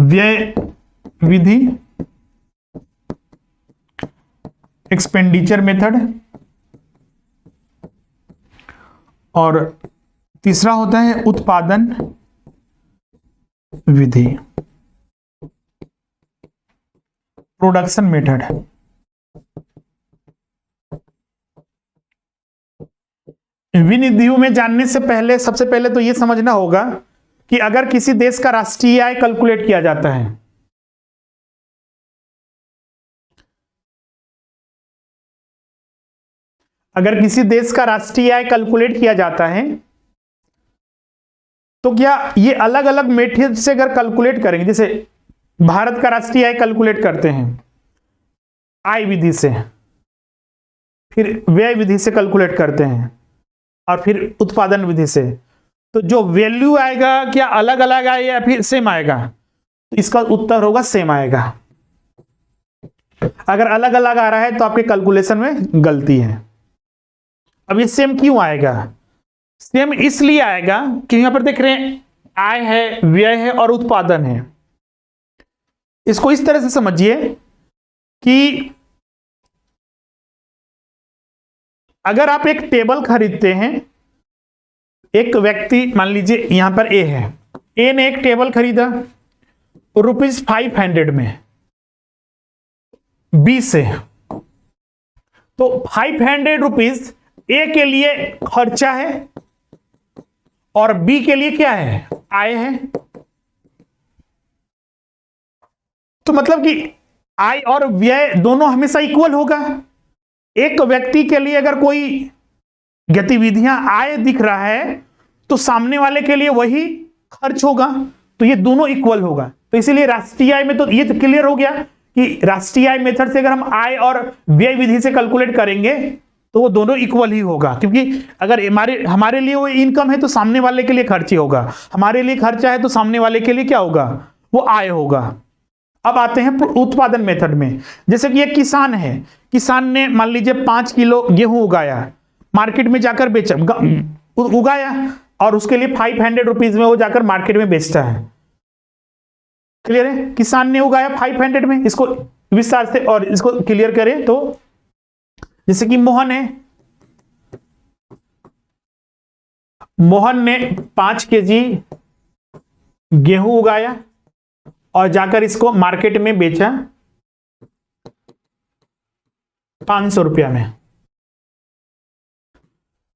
व्यय विधि, एक्सपेंडिचर मेथड, और तीसरा होता है उत्पादन विधि, प्रोडक्शन मेथड। विनिधियों में जानने से पहले सबसे पहले तो यह समझना होगा कि अगर किसी देश का राष्ट्रीय आय कैलकुलेट किया जाता है, अगर किसी देश का राष्ट्रीय आय कैलकुलेट किया जाता है तो क्या ये अलग अलग मेथड से अगर कैलकुलेट करेंगे, जैसे भारत का राष्ट्रीय आय कैलकुलेट करते हैं आय विधि से, फिर व्यय विधि से कैलकुलेट करते हैं, और फिर उत्पादन विधि से, तो जो वैल्यू आएगा क्या अलग अलग आएगा या फिर सेम आएगा? तो इसका उत्तर होगा सेम आएगा। अगर अलग अलग आ रहा है तो आपके कैलकुलेशन में गलती है। अब ये सेम क्यों आएगा? सेम इसलिए आएगा कि यहां पर देख रहे हैं आय है, व्यय है और उत्पादन है। इसको इस तरह से समझिए कि अगर आप एक टेबल खरीदते हैं, एक व्यक्ति मान लीजिए यहां पर ए है, ए ने एक टेबल खरीदा ₹500 में बी से, तो ₹500 ए के लिए खर्चा है और बी के लिए क्या है? आय है। तो मतलब कि आय और व्यय दोनों हमेशा इक्वल होगा। एक व्यक्ति के लिए अगर कोई गतिविधियां आय दिख रहा है तो सामने वाले के लिए वही खर्च होगा, तो ये दोनों इक्वल होगा। तो इसीलिए राष्ट्रीय आय में तो ये तो क्लियर हो गया कि राष्ट्रीय आय मेथड से अगर हम आय और व्यय विधि से कैलकुलेट करेंगे तो वो दोनों इक्वल ही होगा, क्योंकि अगर हमारे लिए वो इनकम है तो सामने वाले के लिए खर्च ही होगा, हमारे लिए खर्चा है तो सामने वाले के लिए क्या होगा? वो आय होगा। अब आते हैं उत्पादन मेथड में। जैसे कि एक किसान है, किसान ने मान लीजिए 5 किलो गेहूं उगाया, मार्केट में जाकर बेचा, उगाया और उसके लिए ₹500 में वो जाकर मार्केट में बेचता है। क्लियर है? किसान ने उगाया 500 में। इसको विस्तार से और इसको क्लियर करें तो जैसे कि मोहन है, मोहन ने 5 केजी गेहूं उगाया और जाकर इसको मार्केट में बेचा ₹500 में।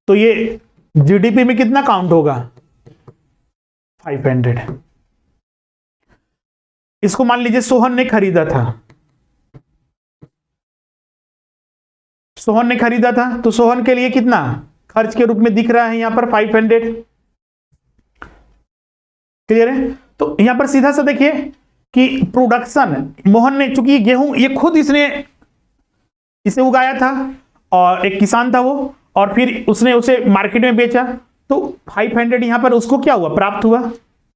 तो ये जीडीपी में कितना काउंट होगा? 500। इसको मान लीजिए सोहन ने खरीदा था, सोहन ने खरीदा था तो सोहन के लिए कितना खर्च के रूप में दिख रहा है यहां पर? 500। क्लियर है? तो यहां पर सीधा सा देखिए कि प्रोडक्शन, मोहन ने, चूंकि गेहूं ये खुद इसने इसे उगाया था और एक किसान था वो, और फिर उसने उसे मार्केट में बेचा, तो 500 यहां पर उसको क्या हुआ? प्राप्त हुआ।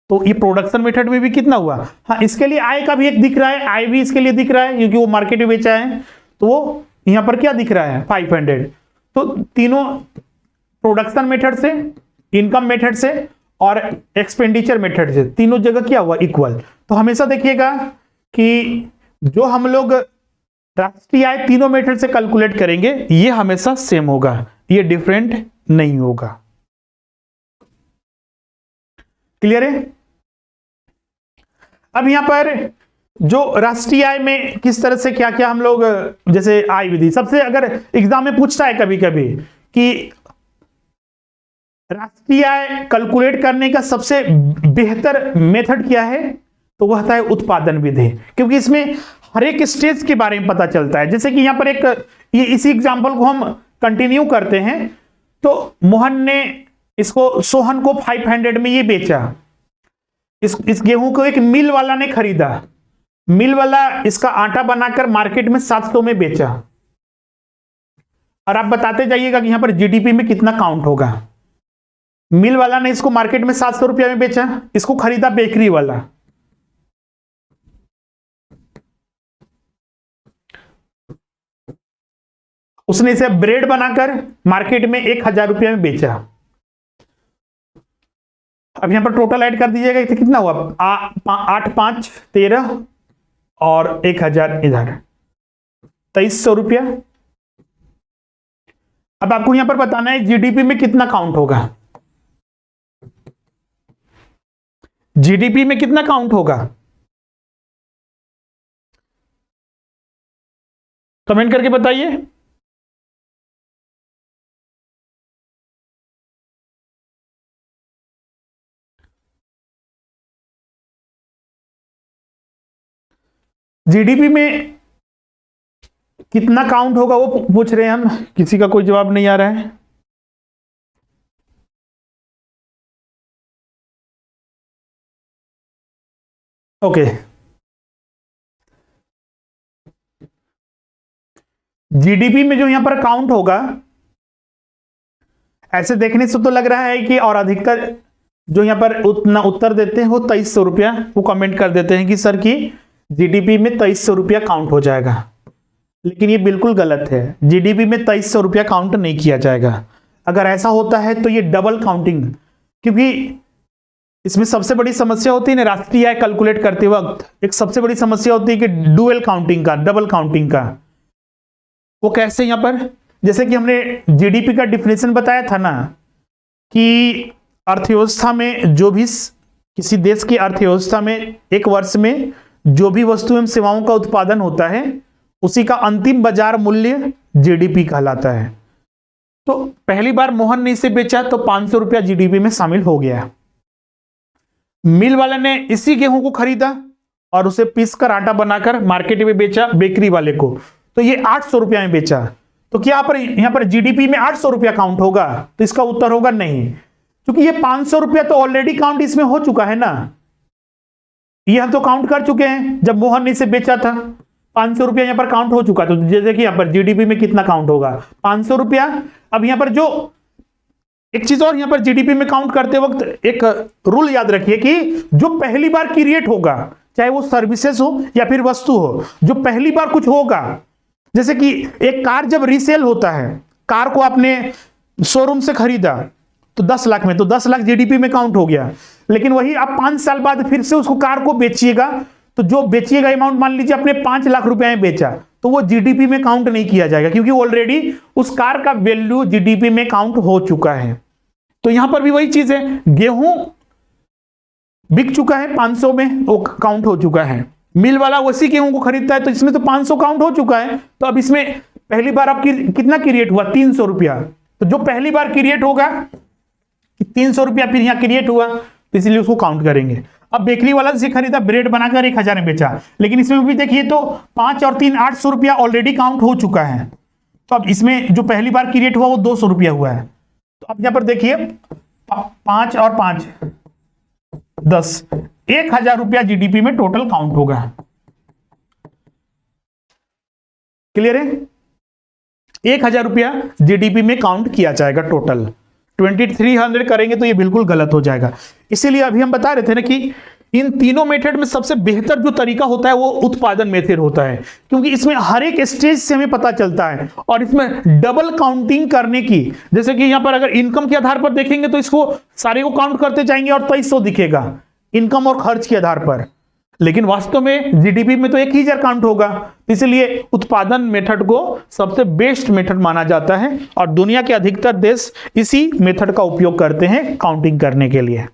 तो ये प्रोडक्शन मेथड में भी कितना हुआ? हाँ, इसके लिए आय का भी एक दिख रहा है, आय भी इसके लिए दिख रहा है क्योंकि वो मार्केट में बेचा है, तो वो यहां पर क्या दिख रहा है? 500। तो तीनों प्रोडक्शन मेथड से, इनकम मेथड से और एक्सपेंडिचर मेथड से, तीनों जगह क्या हुआ? इक्वल। तो हमेशा देखिएगा कि जो हम लोग राष्ट्रीय आय तीनों मेथड से कैलकुलेट करेंगे ये हमेशा सेम होगा, ये डिफरेंट नहीं होगा। क्लियर है? अब यहां पर जो राष्ट्रीय आय में किस तरह से क्या क्या हम लोग, जैसे आय विधि, सबसे अगर एग्जाम में पूछता है कभी कभी कि राष्ट्रीय आय कैलकुलेट करने का सबसे बेहतर मेथड क्या है, तो वह होता है उत्पादन विधि, क्योंकि इसमें हर एक स्टेज के बारे में पता चलता है। जैसे कि यहां पर एक ये इसी एग्जांपल को हम कंटिन्यू करते हैं, तो मोहन ने इसको, सोहन को 500 में ये बेचा, इस गेहूं को एक मिल वाला ने खरीदा, मिल वाला इसका आटा बनाकर मार्केट में 700 में बेचा, और आप बताते जाइएगा कि यहां पर जीडीपी में कितना काउंट होगा। मिल वाला ने इसको मार्केट में 700 रुपया में बेचा, इसको खरीदा बेकरी वाला, उसने इसे ब्रेड बनाकर मार्केट में 1,000 रुपये में बेचा। अब यहां पर टोटल ऐड कर दीजिएगा, तो कितना हुआ? 8 5 13 और 1,000 इधर, 2300 रुपया। अब आपको यहां पर बताना है जीडीपी में कितना काउंट होगा, जीडीपी में कितना काउंट होगा, कमेंट करके बताइए। जीडीपी में कितना काउंट होगा वो पूछ रहे हैं हम, किसी का कोई जवाब नहीं आ रहा है। ओके, जीडीपी में जो यहां पर काउंट होगा, ऐसे देखने से तो लग रहा है कि, और अधिकतर जो यहां पर उतना उत्तर देते हैं वो 2300 रुपया, वो कमेंट कर देते हैं कि सर की जीडीपी में 2300 रुपया काउंट हो जाएगा, लेकिन ये बिल्कुल गलत है। जीडीपी में 2300 रुपया काउंट नहीं किया जाएगा। अगर ऐसा होता है तो ये डबल काउंटिंग, क्योंकि इसमें सबसे बड़ी समस्या होती है ना राष्ट्रीय आय कैलकुलेट करते वक्त, एक सबसे बड़ी समस्या होती है कि डुअल काउंटिंग का, डबल काउंटिंग का। वो कैसे? यहां पर जैसे कि हमने जीडीपी का डिफिनेशन बताया था ना, कि अर्थव्यवस्था में जो भी, किसी देश की अर्थव्यवस्था में एक वर्ष में जो भी वस्तु एवं सेवाओं का उत्पादन होता है, उसी का अंतिम बाजार मूल्य जीडीपी कहलाता है। तो पहली बार मोहन ने इसे बेचा तो 500 रुपया जीडीपी में शामिल हो गया। मिल वाले ने इसी गेहूं को खरीदा और उसे पीसकर आटा बनाकर मार्केट में बेचा बेकरी वाले को, तो ये 800 रुपया में बेचा। तो क्या यहां पर जीडीपी में 800 रुपया काउंट होगा? तो इसका उत्तर होगा नहीं, क्योंकि ये 500 रुपया तो ऑलरेडी काउंट इसमें हो चुका है ना, ये हम तो काउंट कर चुके हैं जब मोहन ने इसे बेचा था। 500 रुपया यहां पर काउंट हो चुका, तो जैसे कि यहां पर जीडीपी में कितना काउंट होगा? 500 रुपया। अब यहां पर जो एक चीज और, यहां पर जीडीपी में काउंट करते वक्त एक रूल याद रखिए कि जो पहली बार क्रिएट होगा, चाहे वो सर्विसेज हो या फिर वस्तु हो, जो पहली बार कुछ होगा, जैसे कि एक कार जब रीसेल होता है, कार को आपने शोरूम से खरीदा तो 10 लाख में, तो 10 लाख जीडीपी में काउंट हो गया। लेकिन वही आप 5 साल बाद फिर से उसको कार को बेचिएगा, तो जो बेचिएगा अमाउंट मान लीजिए आपने 5 लाख रुपए में बेचा, तो वो जीडीपी में काउंट नहीं किया जाएगा, क्योंकि ऑलरेडी उस कार का वैल्यू जीडीपी में काउंट हो चुका है। तो यहां पर भी वही चीज है, गेहूं बिक चुका है 500 में, वो काउंट हो चुका है। मिल वाला उसी गेहूं को खरीदता है, तो इसमें तो 500 काउंट हो चुका है। तो अब इसमें पहली बार आपकी कितना क्रिएट हुआ? 300 रुपया। तो जो पहली बार क्रिएट होगा 300 रुपया फिर यहां क्रिएट हुआ, तो इसलिए उसको काउंट करेंगे। अब बेकरी वाला से खरीदा, ब्रेड बनाकर 1000 में बेचा, लेकिन इसमें भी देखिए तो 5 और 3 800 रुपया ऑलरेडी काउंट हो चुका है। तो अब इसमें जो पहली बार क्रिएट हुआ वो 200 रुपया हुआ है। तो अब यहां पर देखिए 5 और 5 10, 1000 रुपया जीडीपी में टोटल काउंट होगा। क्लियर है? 1000 रुपया जीडीपी में काउंट किया जाएगा टोटल। 2300 करेंगे तो ये बिल्कुल गलत हो जाएगा। इसीलिए अभी हम बता रहे थे ना कि इन तीनों मेथड में सबसे बेहतर जो तरीका होता है वो उत्पादन मेथड होता है, क्योंकि इसमें हर एक स्टेज से हमें पता चलता है, और इसमें डबल काउंटिंग करने की, जैसे कि यहां पर अगर इनकम के आधार पर देखेंगे तो इसको सारे को काउंट करते जाएंगे और 2300 दिखेगा इनकम और खर्च के आधार पर, लेकिन वास्तव में जीडीपी में तो 1000 काउंट होगा। इसलिए उत्पादन मेथड को सबसे बेस्ट मेथड माना जाता है, और दुनिया के अधिकतर देश इसी मेथड का उपयोग करते हैं काउंटिंग करने के लिए।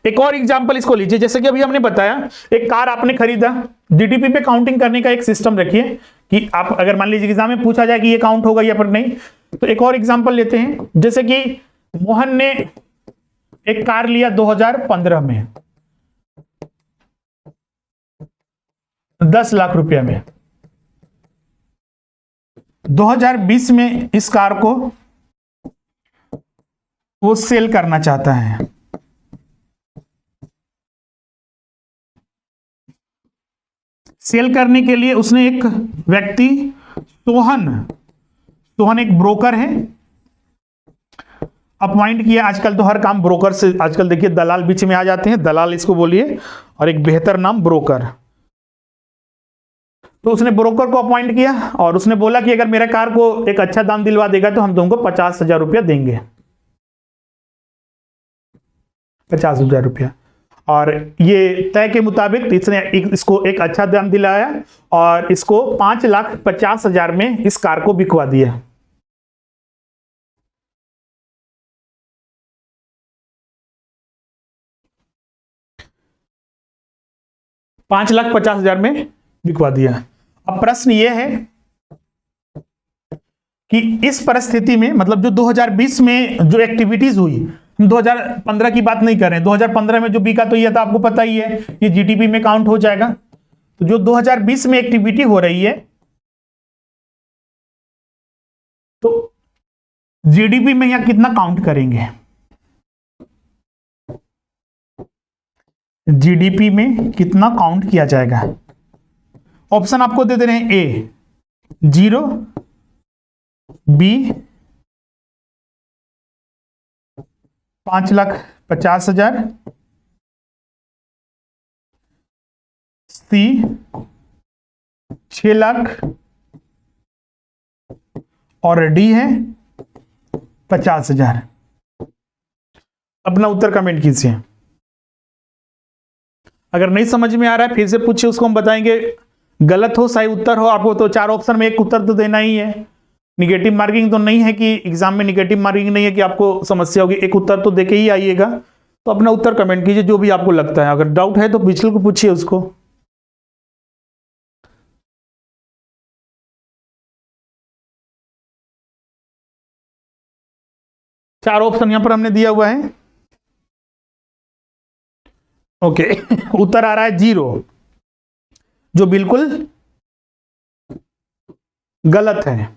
एक और एग्जांपल इसको लीजिए, जैसे कि अभी हमने बताया एक कार आपने खरीदा, जीडीपी पे काउंटिंग करने का एक सिस्टम रखिए कि आप अगर मान लीजिए एग्जाम में पूछा जाए कि ये काउंट होगा या फिर नहीं, तो एक और एग्जांपल लेते हैं। जैसे कि मोहन ने एक कार लिया 2015 में 10 लाख रुपया में, 2020 में इस कार को वो सेल करना चाहता है। सेल करने के लिए उसने एक व्यक्ति सोहन एक ब्रोकर है, अपॉइंट किया। आजकल तो हर काम ब्रोकर से, आजकल देखिए दलाल बीच में आ जाते हैं, दलाल इसको बोलिए, और एक बेहतर नाम ब्रोकर। तो उसने ब्रोकर को अपॉइंट किया और उसने बोला कि अगर मेरा कार को एक अच्छा दाम दिलवा देगा तो हम तुमको 50,000 रुपया देंगे, 50,000 रुपया। और ये तय के मुताबिक इसने इसको एक अच्छा दाम दिलाया और इसको 5,50,000 में इस कार को बिकवा दिया। $5,50,000 में बिकवा दिया। अब प्रश्न यह है कि इस परिस्थिति में मतलब जो 2020 में जो एक्टिविटीज हुई, हम 2015 की बात नहीं कर रहे हैं, 2015 में जो बिका तो ये तो आपको पता ही है, ये जीडीपी में काउंट हो जाएगा। तो जो 2020 में एक्टिविटी हो रही है तो जीडीपी में यहां कितना काउंट करेंगे, जीडीपी में कितना काउंट किया जाएगा। ऑप्शन आपको दे दे रहे हैं, ए 0, बी 5,50,000, सी 6 लाख और डी है 50,000। अपना उत्तर कमेंट कीजिए। अगर नहीं समझ में आ रहा है फिर से पूछिए, उसको हम बताएंगे। गलत हो सही उत्तर हो, आपको तो 4 ऑप्शन में एक उत्तर तो देना ही है। निगेटिव मार्किंग तो नहीं है कि एग्जाम में निगेटिव मार्किंग नहीं है कि आपको समस्या होगी, एक उत्तर तो देके ही आइएगा। तो अपना उत्तर कमेंट कीजिए जो भी आपको लगता है। अगर डाउट है तो पिछले को पूछिए उसको। चार ऑप्शन यहां पर हमने दिया हुआ है। ओके उत्तर आ रहा है 0, जो बिल्कुल गलत है।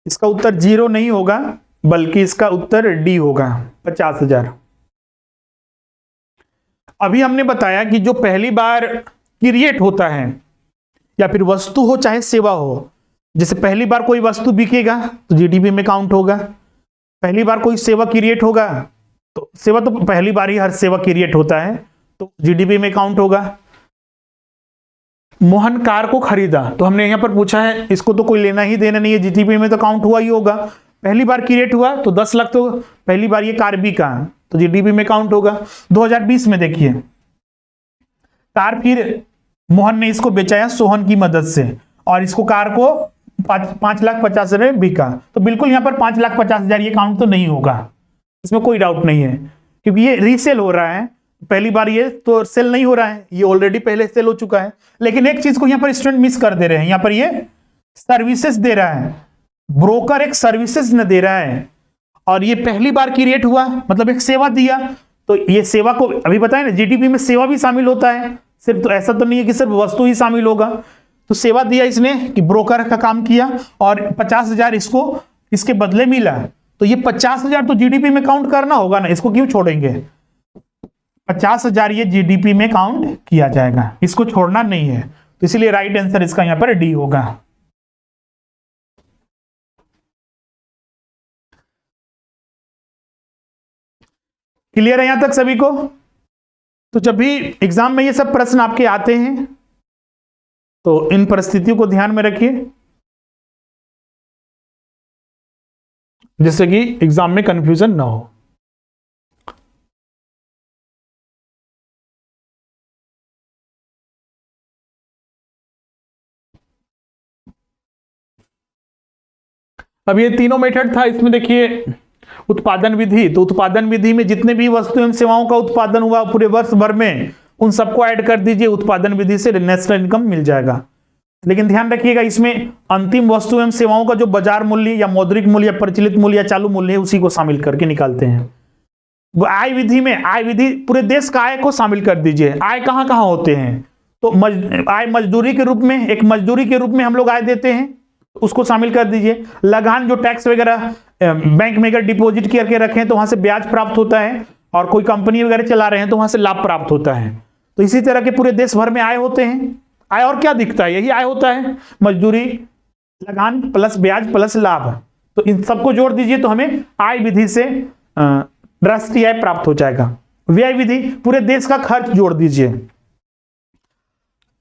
इसका उत्तर 0 नहीं होगा बल्कि इसका उत्तर डी होगा 50,000। अभी हमने बताया कि जो पहली बार क्रिएट होता है या फिर वस्तु हो चाहे सेवा हो, जैसे पहली बार कोई वस्तु बिकेगा तो जीडीपी में काउंट होगा, पहली बार कोई सेवा क्रिएट होगा तो सेवा तो पहली बार ही हर सेवा क्रिएट होता है तो जीडीपी में काउंट होगा। मोहन कार को खरीदा तो हमने यहां पर पूछा है, इसको तो कोई लेना ही देना नहीं है, जीडीपी में तो काउंट हुआ ही होगा। पहली बार क्रिएट हुआ तो 10 लाख तो पहली बार ये कार बिका तो जीडीपी में काउंट होगा। 2020 में देखिए कार फिर मोहन ने इसको बेचाया सोहन की मदद से और इसको कार को 5,50,000 में बिका, तो बिल्कुल यहां पर 5,50,000 ये काउंट तो नहीं होगा, इसमें कोई डाउट नहीं है क्योंकि ये रीसेल हो रहा है। पहली बार ये तो सेल नहीं हो रहा है, ये ऑलरेडी पहले सेल हो चुका है। लेकिन एक चीज को यहां पर स्टूडेंट मिस कर दे रहे हैं, यहां पर ये सर्विसेज दे रहा है, ब्रोकर एक सर्विसेज न दे रहा है और ये पहली बार क्रिएट हुआ मतलब एक सेवा दिया। तो ये सेवा को अभी बताया ना, जीडीपी में सेवा भी शामिल होता है, सिर्फ तो ऐसा तो नहीं है कि सिर्फ वस्तु ही शामिल होगा। तो सेवा दिया इसने कि ब्रोकर का काम किया और 50,000 इसको इसके बदले मिला, तो ये 50,000 तो जीडीपी में काउंट करना होगा ना, इसको क्यों छोड़ेंगे। 50,000 ये जीडीपी में काउंट किया जाएगा, इसको छोड़ना नहीं है। तो इसलिए राइट आंसर इसका यहां पर डी होगा। क्लियर है यहां तक सभी को। तो जब भी एग्जाम में ये सब प्रश्न आपके आते हैं तो इन परिस्थितियों को ध्यान में रखिए, जिससे कि एग्जाम में कंफ्यूजन ना हो। अब ये तीनों मेथड था, इसमें देखिए उत्पादन विधि, तो उत्पादन विधि में जितने भी वस्तु एवं सेवाओं का उत्पादन हुआ पूरे वर्ष भर में उन सबको ऐड कर दीजिए, उत्पादन विधि से नेशनल इनकम मिल जाएगा। लेकिन ध्यान रखिएगा इसमें अंतिम वस्तु एवं सेवाओं का जो बाजार मूल्य या मौद्रिक मूल्य या प्रचलित मूल्य या चालू मूल्य है उसी को शामिल करके निकालते हैं। आय विधि में आय विधि पूरे देश का आय को शामिल कर दीजिए। आय कहां कहां होते हैं, तो आय मजदूरी के रूप में, एक मजदूरी के रूप में हम लोग आय देते हैं, उसको शामिल कर दीजिए। लगान जो टैक्स वगैरह बैंक में अगर डिपॉजिट करके रखें तो वहां से ब्याज प्राप्त होता है और कोई कंपनी वगैरह चला रहे हैं तो वहां से लाभ प्राप्त होता है। तो इसी तरह के पूरे देश भर में आय होते हैं। आय और क्या दिखता है, यही आय होता है, मजदूरी, लगान प्लस ब्याज प्लस लाभ। तो इन सबको जोड़ दीजिए तो हमें आय विधि से राष्ट्रीय आय प्राप्त हो जाएगा। व्यय विधि पूरे देश का खर्च जोड़ दीजिए।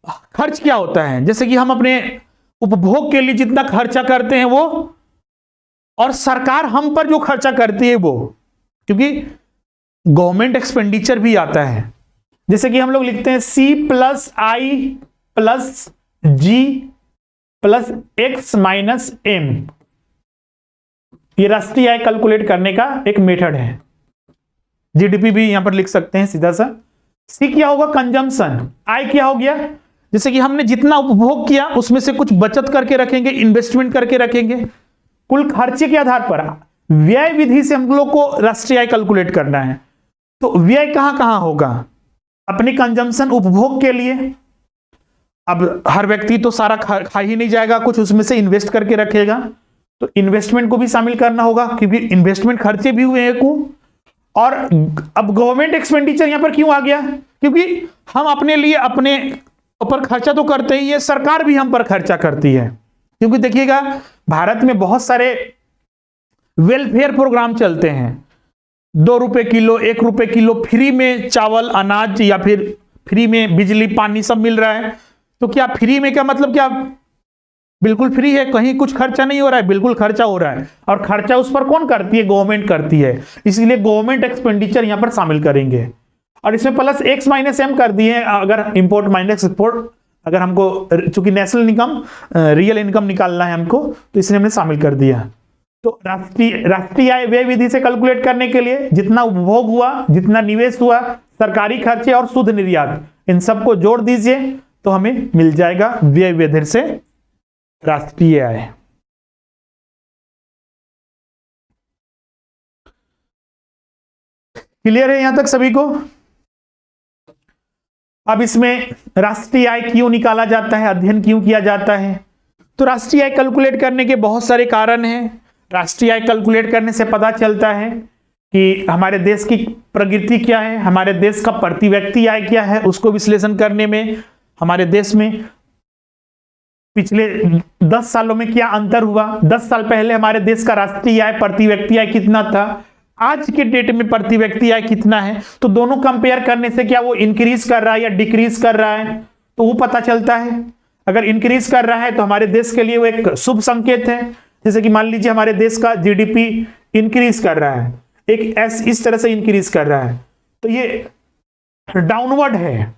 खर्च क्या होता है, जैसे कि हम अपने उपभोग के लिए जितना खर्चा करते हैं वो, और सरकार हम पर जो खर्चा करती है वो, क्योंकि गवर्नमेंट एक्सपेंडिचर भी आता है। जैसे कि हम लोग लिखते हैं C+I+G+X-M, ये राष्ट्रीय आय कैलकुलेट करने का एक मेथड है। जीडीपी भी यहां पर लिख सकते हैं सीधा सा। सी क्या होगा, कंजम्पशन। आई क्या हो गया, जैसे कि हमने जितना उपभोग किया उसमें से कुछ बचत करके रखेंगे, इन्वेस्टमेंट करके रखेंगे। कुल खर्चे के आधार पर व्यय विधि से हम लोग को राष्ट्रीय आय कैलकुलेट करना है। तो व्यय कहां कहां होगा, अपनी कंजम्पशन उपभोग के लिए। अब हर व्यक्ति तो सारा खा ही नहीं जाएगा, कुछ उसमें से इन्वेस्ट करके रखेगा, तो इन्वेस्टमेंट को भी शामिल करना होगा, क्योंकि इन्वेस्टमेंट खर्चे भी हुए हैं। और अब गवर्नमेंट एक्सपेंडिचर यहां पर क्यों आ गया, क्योंकि हम अपने लिए अपने ऊपर खर्चा तो करते ही है, सरकार भी हम पर खर्चा करती है। क्योंकि देखिएगा भारत में बहुत सारे वेलफेयर प्रोग्राम चलते हैं, 2 रुपए किलो, 1 रुपए किलो फ्री में चावल अनाज, या फिर फ्री में बिजली पानी सब मिल रहा है। तो क्या फ्री में, क्या मतलब क्या बिल्कुल फ्री है, कहीं कुछ खर्चा नहीं हो रहा है? बिल्कुल खर्चा हो रहा है, और खर्चा उस पर कौन करती है, गवर्नमेंट करती है। इसलिए गवर्नमेंट एक्सपेंडिचर यहां पर शामिल करेंगे, और इसमें प्लस X माइनस M कर दिए अगर इंपोर्ट माइनस एक्सपोर्ट, अगर हमको चूंकि नेशनल इनकम रियल इनकम निकालना है हमको, तो इसने हमने शामिल कर दिया। तो राष्ट्रीय आय व्यय विधि से कैलकुलेट करने के लिए जितना उपभोग हुआ, जितना निवेश हुआ, सरकारी खर्चे और शुद्ध निर्यात, इन सबको जोड़ दीजिए तो हमें मिल जाएगा व्यय विधि से राष्ट्रीय आय। क्लियर है यहां तक सभी को? अब इसमें राष्ट्रीय आय क्यों निकाला जाता है, अध्ययन क्यों किया जाता है? तो राष्ट्रीय आय कैलकुलेट करने के बहुत सारे कारण हैं। राष्ट्रीय आय कैलकुलेट करने से पता चलता है कि हमारे देश की प्रगति क्या है, हमारे देश का प्रति व्यक्ति आय क्या है, उसको विश्लेषण करने में हमारे देश में पिछले 10 सालों में क्या अंतर हुआ। 10 साल पहले हमारे देश का राष्ट्रीय आय प्रति व्यक्ति आय कितना था, आज के डेट में प्रति व्यक्ति आय कितना है। तो दोनों कंपेयर करने से क्या वो इंक्रीज कर रहा है या डिक्रीज कर रहा है, तो वो पता चलता है। अगर इंक्रीज कर रहा है तो हमारे देश के लिए वो एक शुभ संकेत है। जैसे कि मान लीजिए हमारे देश का जीडीपी इंक्रीज कर रहा है, इस तरह से इंक्रीज कर रहा है, तो ये डाउनवर्ड है,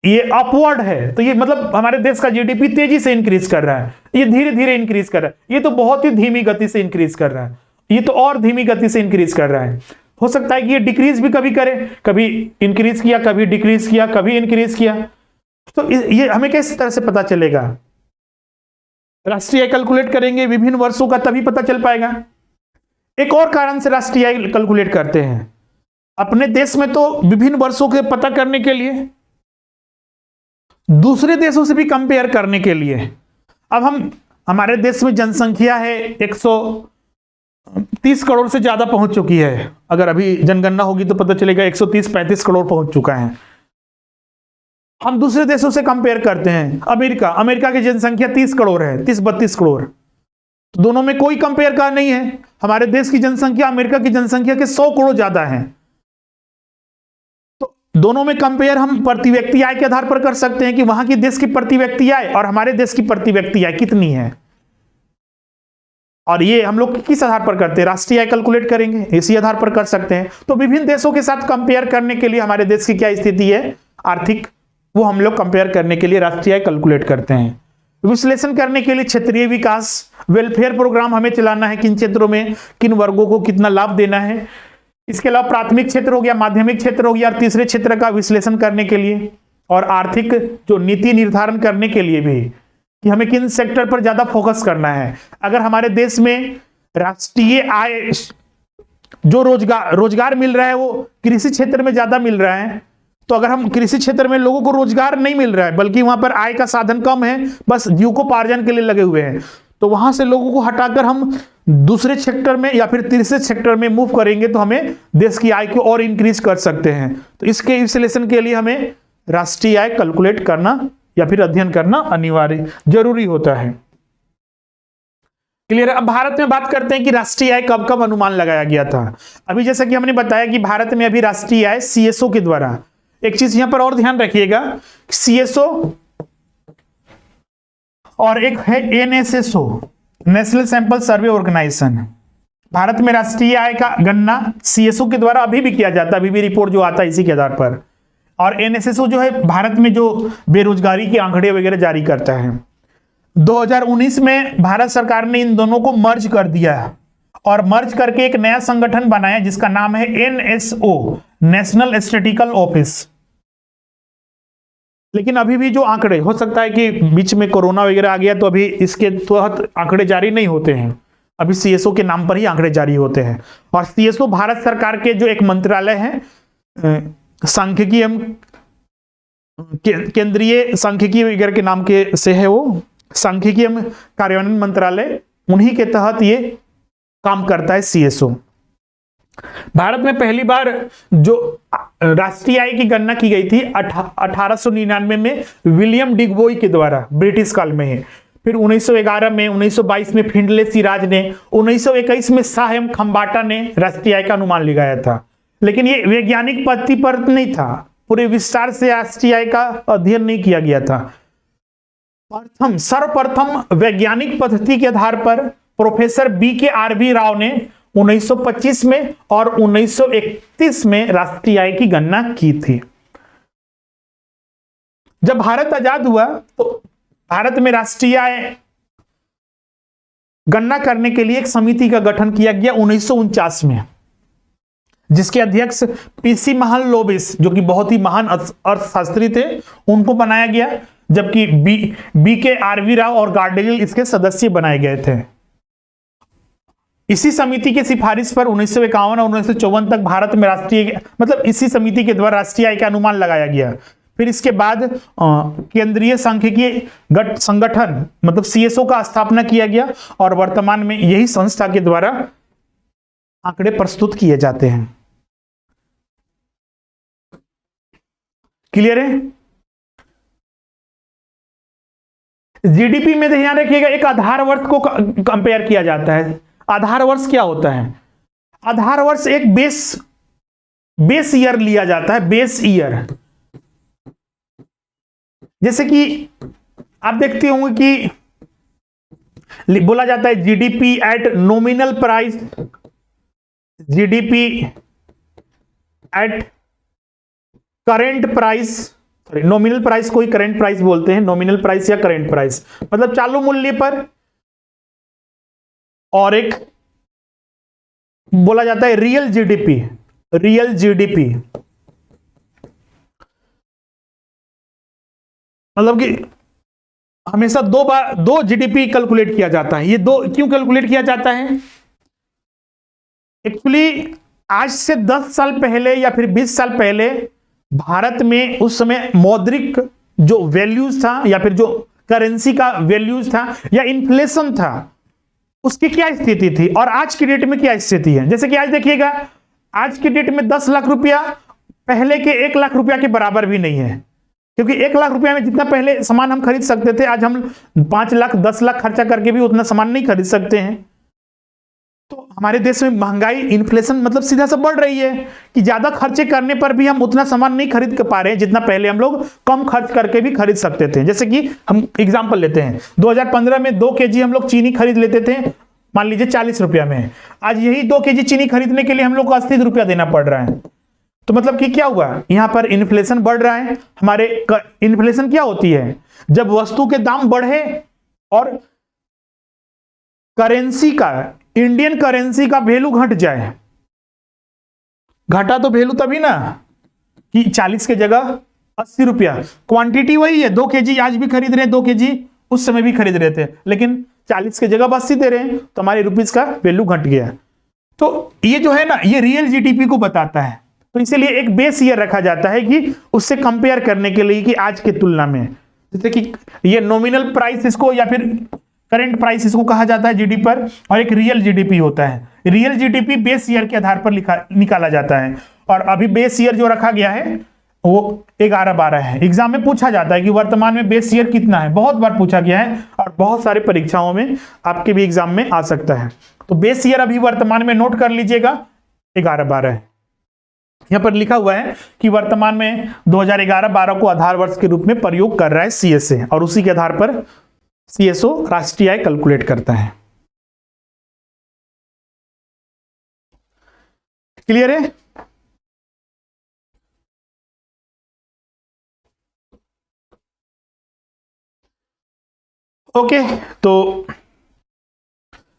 ये अपवर्ड है। तो ये मतलब हमारे देश का जीडीपी तेजी से इंक्रीज कर रहा है, ये धीरे धीरे इंक्रीज कर रहा है, ये तो बहुत ही धीमी गति से इंक्रीज कर रहा है, ये तो और धीमी गति से इंक्रीज कर रहा है। हो सकता है कि ये डिक्रीज भी कभी करे, कभी इंक्रीज किया, कभी डिक्रीज किया, कभी इंक्रीज किया। तो ये हमें किस तरह से पता चलेगा? राष्ट्रीय आय कैलकुलेट करेंगे विभिन्न वर्षों का, तभी पता चल पाएगा। एक और कारण से राष्ट्रीय आय कैलकुलेट करते हैं अपने देश में, तो विभिन्न वर्षों के पता करने के लिए, दूसरे देशों से भी कंपेयर करने के लिए। अब हमारे देश में जनसंख्या है 130 करोड़ से ज्यादा पहुंच चुकी है। अगर अभी जनगणना होगी तो पता चलेगा 130-35 करोड़ पहुंच चुका है। हम दूसरे देशों से कंपेयर करते हैं, अमेरिका की जनसंख्या 30 करोड़ है, 30-32 करोड़, तो दोनों में कोई कंपेयर का नहीं है। हमारे देश की जनसंख्या अमेरिका की जनसंख्या के 100 करोड़ ज्यादा है। तो दोनों में कंपेयर हम प्रति व्यक्ति आय के आधार पर कर सकते हैं कि वहां की देश की प्रति व्यक्ति आय और हमारे देश की प्रति व्यक्ति आय कितनी है। और ये हम लोग किस आधार पर करते हैं? राष्ट्रीय आय कैलकुलेट करेंगे, इसी आधार पर कर सकते हैं। तो विभिन्न देशों के साथ कंपेयर करने के लिए हमारे देश की क्या स्थिति है आर्थिक, वो हम लोग कंपेयर करने के लिए राष्ट्रीय आय कैलकुलेट करते हैं। विश्लेषण करने के लिए क्षेत्रीय विकास वेलफेयर प्रोग्राम हमें चलाना है, किन क्षेत्रों में किन वर्गों को कितना लाभ देना है। इसके अलावा प्राथमिक क्षेत्र हो गया, माध्यमिक क्षेत्र हो गया, और तीसरे क्षेत्र का विश्लेषण करने के लिए, और आर्थिक जो नीति निर्धारण करने के लिए भी कि हमें किन सेक्टर पर ज्यादा फोकस करना है। अगर हमारे देश में राष्ट्रीय आय जो रोजगार मिल रहा है वो कृषि क्षेत्र में ज्यादा मिल रहा है, तो अगर हम कृषि क्षेत्र में लोगों को रोजगार नहीं मिल रहा है, बल्कि वहां पर आय का साधन कम है, बस जीविकोपार्जन के लिए लगे हुए हैं, तो वहां से लोगों को हटाकर हम दूसरे सेक्टर में या फिर तीसरे सेक्टर में मूव करेंगे तो हमें देश की आय को और इंक्रीज कर सकते हैं। तो इसके विश्लेषण के लिए हमें राष्ट्रीय आय कैलकुलेट करना या फिर अध्ययन करना अनिवार्य जरूरी होता है। क्लियर है? अब भारत में बात करते हैं कि राष्ट्रीय आय कब कब अनुमान लगाया गया था। अभी जैसा कि हमने बताया कि भारत में अभी राष्ट्रीय आय सीएसओ के द्वारा, एक चीज यहां पर और ध्यान रखिएगा, सीएसओ और एक है NSSO, national sample survey organisation. Bharat में राष्ट्रीय आय का गणना CSO के द्वारा अभी भी किया जाता है, अभी भी रिपोर्ट जो आता है इसी के आधार पर। और NSSO जो है भारत में जो बेरोजगारी के आंकड़े वगैरह जारी करता है। 2019 में भारत सरकार ने इन दोनों को मर्ज कर दिया और मर्ज करके एक नया संगठन बनाया जिसका नाम है NSO, नेशनल स्टैटिस्टिकल ऑफिस। लेकिन अभी भी जो आंकड़े, हो सकता है कि बीच में कोरोना वगैरह आ गया तो अभी इसके तहत आंकड़े जारी नहीं होते हैं, अभी CSO के नाम पर ही आंकड़े जारी होते हैं। और CSO भारत सरकार के जो एक मंत्रालय है, सांख्यिकी एवं केंद्रीय सांख्यिकी वगैरह के नाम के से है, वो सांख्यिकी एवं कार्यान्वयन मंत्रालय, उन्हीं के तहत ये काम करता है CSO। भारत में पहली बार जो राष्ट्रीय आय की गणना की गई थी 1899 में विलियम डिगबोई के द्वारा, ब्रिटिश काल में है। फिर 1911 में, 1922 में फिंडले सिराज ने, 1921 में शाह एम खम्बाटा ने राष्ट्रीय आय का अनुमान लगाया था। लेकिन ये वैज्ञानिक पद्धति पर नहीं था, पूरे विस्तार से राष्ट्रीय आय का अध्ययन नहीं किया गया था। सर्वप्रथम वैज्ञानिक पद्धति के आधार पर प्रोफेसर BKRV राव ने 1925 में और 1931 में राष्ट्रीय आय की गणना की थी। जब भारत आजाद हुआ तो भारत में राष्ट्रीय आय गणना करने के लिए एक समिति का गठन किया गया 1949 में, जिसके अध्यक्ष PC महलनोबिस, जो कि बहुत ही महान अर्थशास्त्री थे, उनको बनाया गया, जबकि BKRV राव और गार्डगिल इसके सदस्य बनाए गए थे। इसी समिति की सिफारिश पर 1951 और 1954 तक भारत में इसी समिति के द्वारा राष्ट्रीय आय का अनुमान लगाया गया। फिर इसके बाद केंद्रीय सांख्यिकी संगठन CSO का स्थापना किया गया और वर्तमान में यही संस्था के द्वारा आंकड़े प्रस्तुत किए जाते हैं। क्लियर है? GDP में ध्यान रखिएगा, एक आधार वर्ष को कंपेयर किया जाता है। आधार वर्ष क्या होता है? आधार वर्ष एक बेस ईयर लिया जाता है, बेस ईयर। जैसे कि आप देखते होंगे कि बोला जाता है GDP at nominal price, GDP at current price, nominal price को ही करेंट प्राइस बोलते हैं, नॉमिनल प्राइस या करेंट प्राइस मतलब चालू मूल्य पर। और एक बोला जाता है रियल GDP, रियल GDP मतलब कि हमेशा दो GDP कैलकुलेट किया जाता है। ये दो क्यों कैलकुलेट किया जाता है? एक्चुअली आज से 10 साल पहले या फिर 20 साल पहले भारत में उस समय मौद्रिक जो वैल्यूज था या फिर जो करेंसी का वैल्यूज था या इन्फ्लेशन था, उसकी क्या स्थिति थी और आज की डेट में क्या स्थिति है। जैसे कि आज देखिएगा, आज की डेट में 10 लाख रुपया पहले के 1 लाख रुपया के बराबर भी नहीं है, क्योंकि 1 लाख रुपया में जितना पहले सामान हम खरीद सकते थे, आज हम 5 लाख 10 लाख खर्चा करके भी उतना सामान नहीं खरीद सकते हैं। तो हमारे देश में महंगाई, इन्फ्लेशन सीधा सा बढ़ रही है कि ज्यादा खर्चे करने पर भी हम उतना सामान नहीं खरीद पा रहे हैं जितना पहले हम लोग कम खर्च करके भी खरीद सकते थे। जैसे कि हम एग्जांपल लेते हैं, 2015 में 2 kg हम लोग चीनी खरीद लेते थे, मान लीजिए 40 रुपया में। आज यही 2 kg चीनी खरीदने के लिए हम लोग को 80 रुपया देना पड़ रहा है। तो मतलब कि क्या हुआ, यहां पर इन्फ्लेशन बढ़ रहा है। हमारे इन्फ्लेशन क्या होती है? जब वस्तु के दाम बढ़े और करेंसी का, इंडियन करेंसी का वैल्यू घट जाए। घटा तो वैल्यू तभी ना कि 40 के जगह 80 रुपया, क्वांटिटी वही है, 2 kg आज भी खरीद रहे हैं, 2 kg उस समय भी खरीद रहे थे, लेकिन 40 के जगह 80 दे रहे हैं, तो हमारे रुपीस का वैल्यू घट गया। तो ये जो है ना, ये रियल GDP को बताता है। तो इसीलिए एक बेस ईयर रखा जाता है कि उससे कंपेयर करने के लिए कि आज के तुलना में, जैसे कि ये नॉमिनल प्राइस इसको या फिर करंट प्राइस इसको कहा जाता है GDP पर, और एक रियल GDP होता है। रियल GDP बेस ईयर के आधार पर निकाला जाता है, और अभी बेस ईयर जो रखा गया है वो 11-12 है। एग्जाम में पूछा जाता है कि वर्तमान में बेस ईयर कितना है, बहुत बार पूछा गया है और बहुत सारे परीक्षाओं में आपके भी एग्जाम में आ सकता है। तो बेस ईयर अभी वर्तमान में नोट कर लीजिएगा 11-12 है। यहां पर लिखा हुआ है कि वर्तमान में 2011-12 को आधार वर्ष के रूप में प्रयोग कर रहा है CSA, और उसी के आधार पर CSO राष्ट्रीय आय कैलकुलेट करता है। क्लियर है? ओके, तो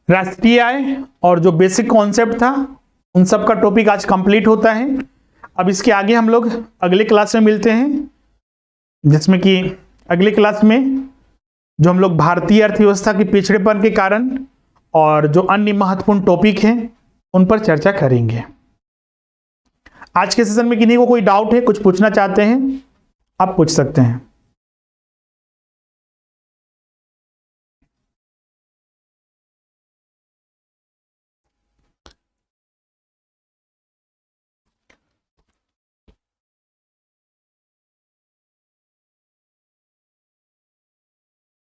राष्ट्रीय आय और जो बेसिक कॉन्सेप्ट था उन सब का टॉपिक आज कंप्लीट होता है। अब इसके आगे हम लोग अगले क्लास में मिलते हैं, जिसमें कि अगली क्लास में जो हम लोग भारतीय अर्थव्यवस्था के पिछड़ेपन के कारण और जो अन्य महत्वपूर्ण टॉपिक हैं उन पर चर्चा करेंगे। आज के सेशन में किन्हीं को कोई डाउट है, कुछ पूछना चाहते हैं, आप पूछ सकते हैं।